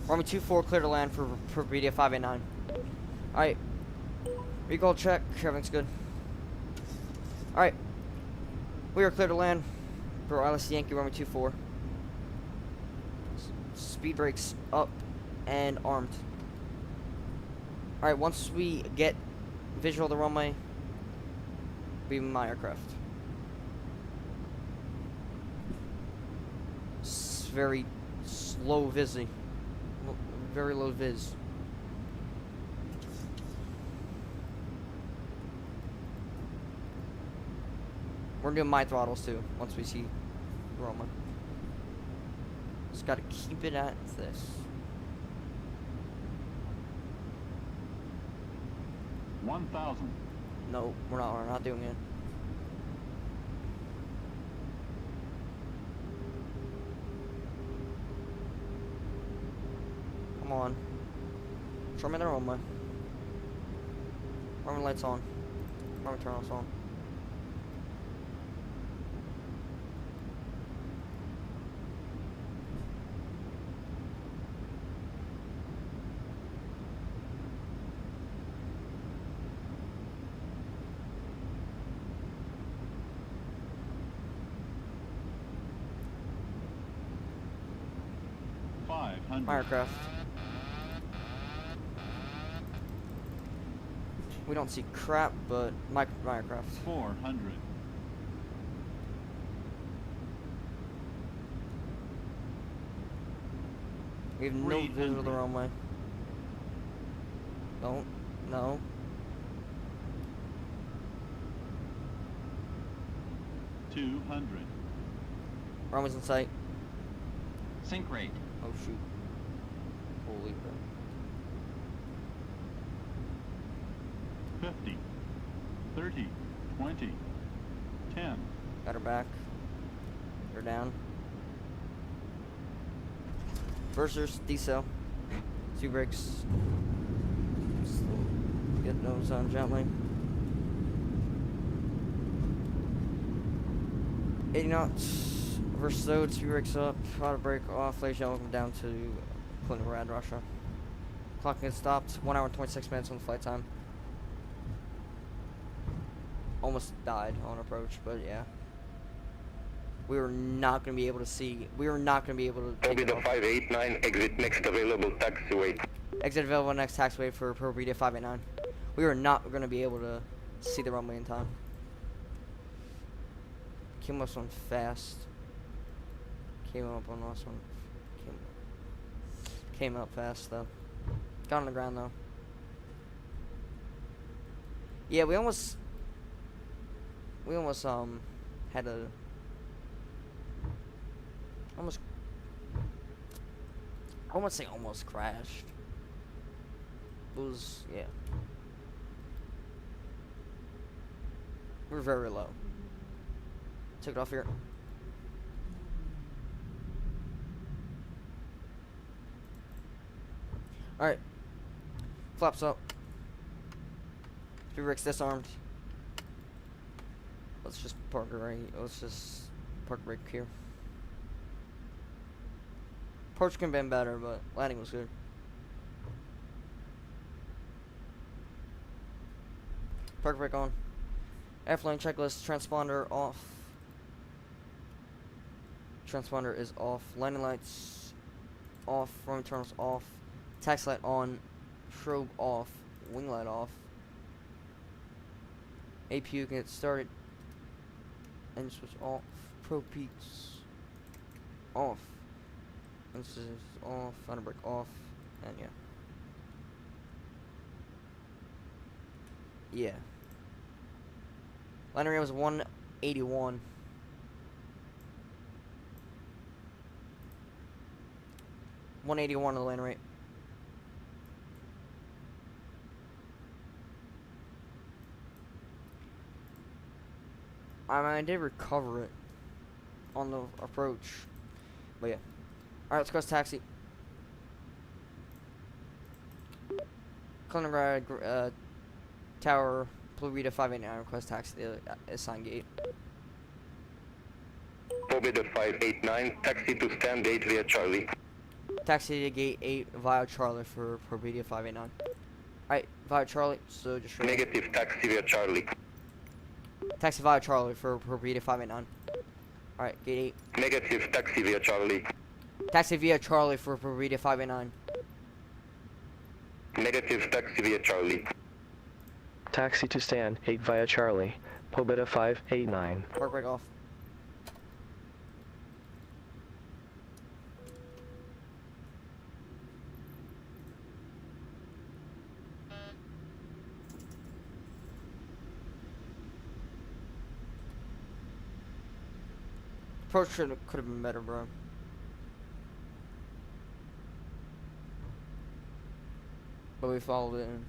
Runway 24 clear to land for Pobeda 589. Alright. Recall check. Everything's good. Alright. We are clear to land for ILS Yankee runway 24. Speed brakes up and armed. Alright, once we get visual of the runway, be my aircraft. It's very slow vizzy. Very low viz. We're doing my throttles too, once we see the runway. Just gotta keep it at this. 1000. No, we're not doing it. Come on. Show me the runway. Runway lights on. Runway turn us on. My aircraft. We don't see crap, but my aircraft. 400. We have no visual of the runway. Don't. No. 200. Runway's in sight. Sync rate. Oh shoot. Holy crap. 50. 30. 20. 10. Got her back. They're down. Versers, decel. 2 brakes. get those on gently. 80 knots. Reverse slow, 2 brakes up, auto brake off, ladies and gentlemen, down to Kaliningrad, Russia. Clock gets stopped, 1 hour and 26 minutes on the flight time. Almost died on approach, but yeah. We were not going to be able to see, we were not going to be able to take it Pobeda off. 589, exit next available taxiway. Exit available next taxiway for Pobeda 589. We were not going to be able to see the runway in time. Came up on fast. Came up on last one. Came up fast though. Got on the ground though. Yeah, we almost had a I won't say almost crashed. It was, yeah. We're very low. Took it off here. Alright. Flaps up. 3 brakes disarmed. Let's just park it right. Let's just park brake here. Approach could have been better, but landing was good. Park brake on. Airplane checklist, transponder off. Transponder is off. Landing lights off. Runway terminals off. Taxi light on. Strobe off. Wing light off. APU can get started. Engine switch off. Pro peaks off. This is off. Outer brake off. And yeah. Yeah. Landing rate was 181. On the landing rate. I mean, I did recover it on the approach, but yeah. All right, let's go to taxi. Kaliningrad Tower, Pobeda 589, request taxi to assigned gate. Pobeda 589, taxi to stand 8 via Charlie. Taxi to gate 8 via Charlie for Pobeda 589. Alright, via Charlie, so just Negative, taxi via Charlie. Taxi via Charlie for Pobeda 589. Alright, gate 8. Negative, taxi via Charlie. Taxi via Charlie for Pobeda 589. Negative, taxi via Charlie. Taxi to stand 8 via Charlie, Pobeda 589. Park brake off. Approach could have been better, bro. But we followed it in.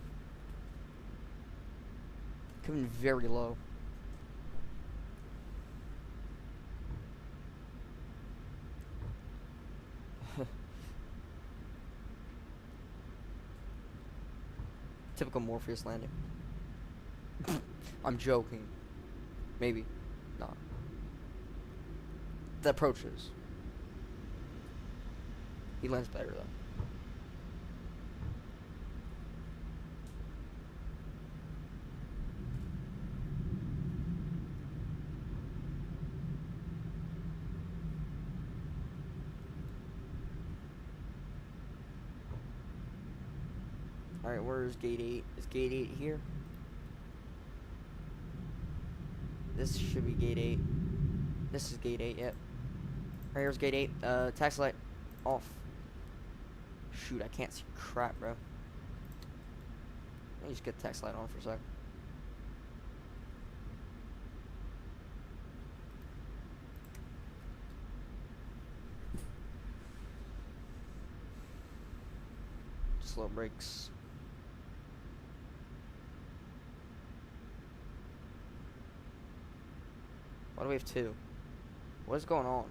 Could have been very low. Typical Morpheus landing. I'm joking. Maybe. Not. The approaches. He lands better though. Alright, where's gate 8? Is gate 8 here? This should be gate 8. This is gate 8, yep. Right, here's gate 8. Taxi light off. Shoot, I can't see crap, bro. Let me just get the taxi light on for a sec. Slow brakes. Why do we have 2? What is going on?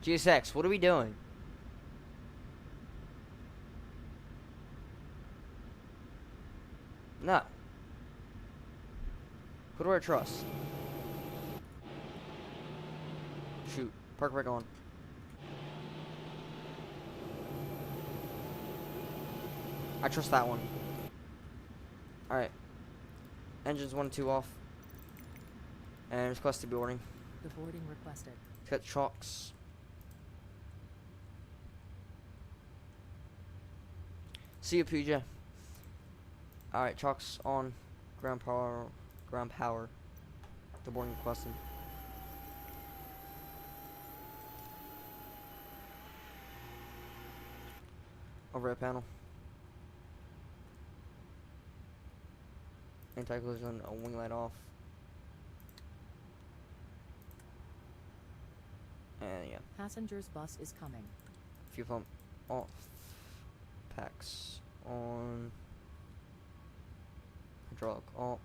GSX, what are we doing? No. Who do I trust? Shoot. Park brake on. I trust that one. Alright. Engines 1 and 2 off. And request to be boarding. The boarding requested. Cut chocks. See you, PJ. Alright, chocks on. Ground power. Ground power. The boarding requested. Overhead panel. Anti-collision, a wing light off. And yeah. Passengers bus is coming. Fuel pump off. Packs on. Hydraulic off.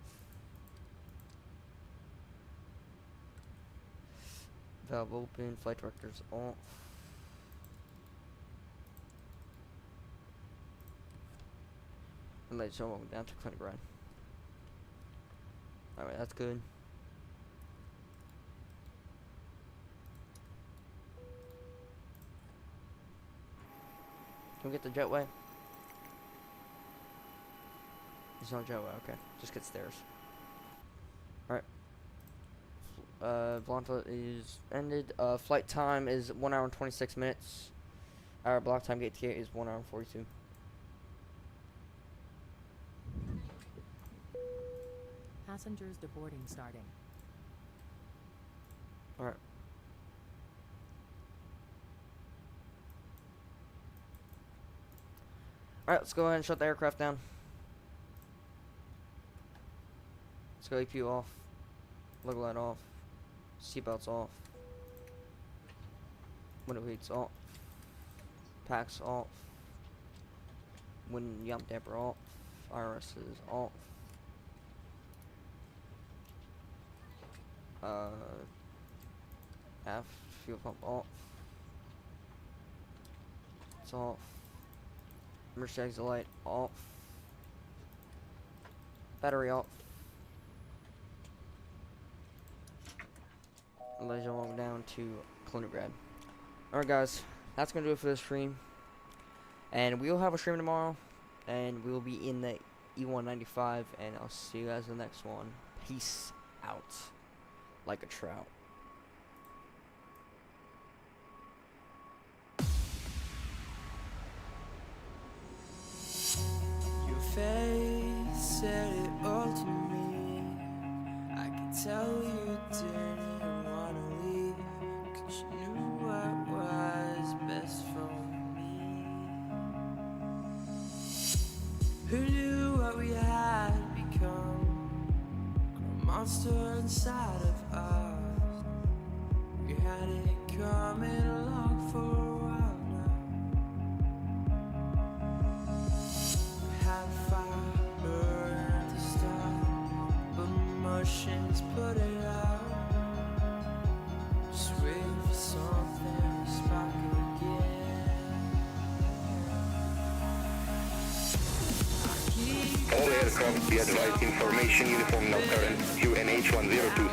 Valve open. Flight directors off. And let's go down to Kaliningrad. Alright, that's good. Can we get the jetway? There's no jetway, okay. Just get stairs. Alright. Volanta is ended. Flight time is 1 hour and 26 minutes. Our block time gate to gate is 1 hour and 42. Passengers deboarding starting. Alright. Alright, let's go ahead and shut the aircraft down. Let's go APU off. Logo light off. Seatbelts off. Window heats off. Packs off. Wind yump damper off. IRS is off. Aft fuel pump off. It's off. Emergency exit light off. Battery off. And let's go down to Kaliningrad. Alright guys, that's gonna do it for this stream. And we will have a stream tomorrow. And we will be in the E195. And I'll see you guys in the next one. Peace out. Like a trout. Your face said it all to me. I could tell you didn't wanna leave, 'cause you knew what was best for me. Who knew what we had become? A monster inside of us. We had it coming along for a while now. We had fire at the start, but emotions put it out. Just waiting for something to spark again. All aircraft be advised, information uniform now current, QNH 102.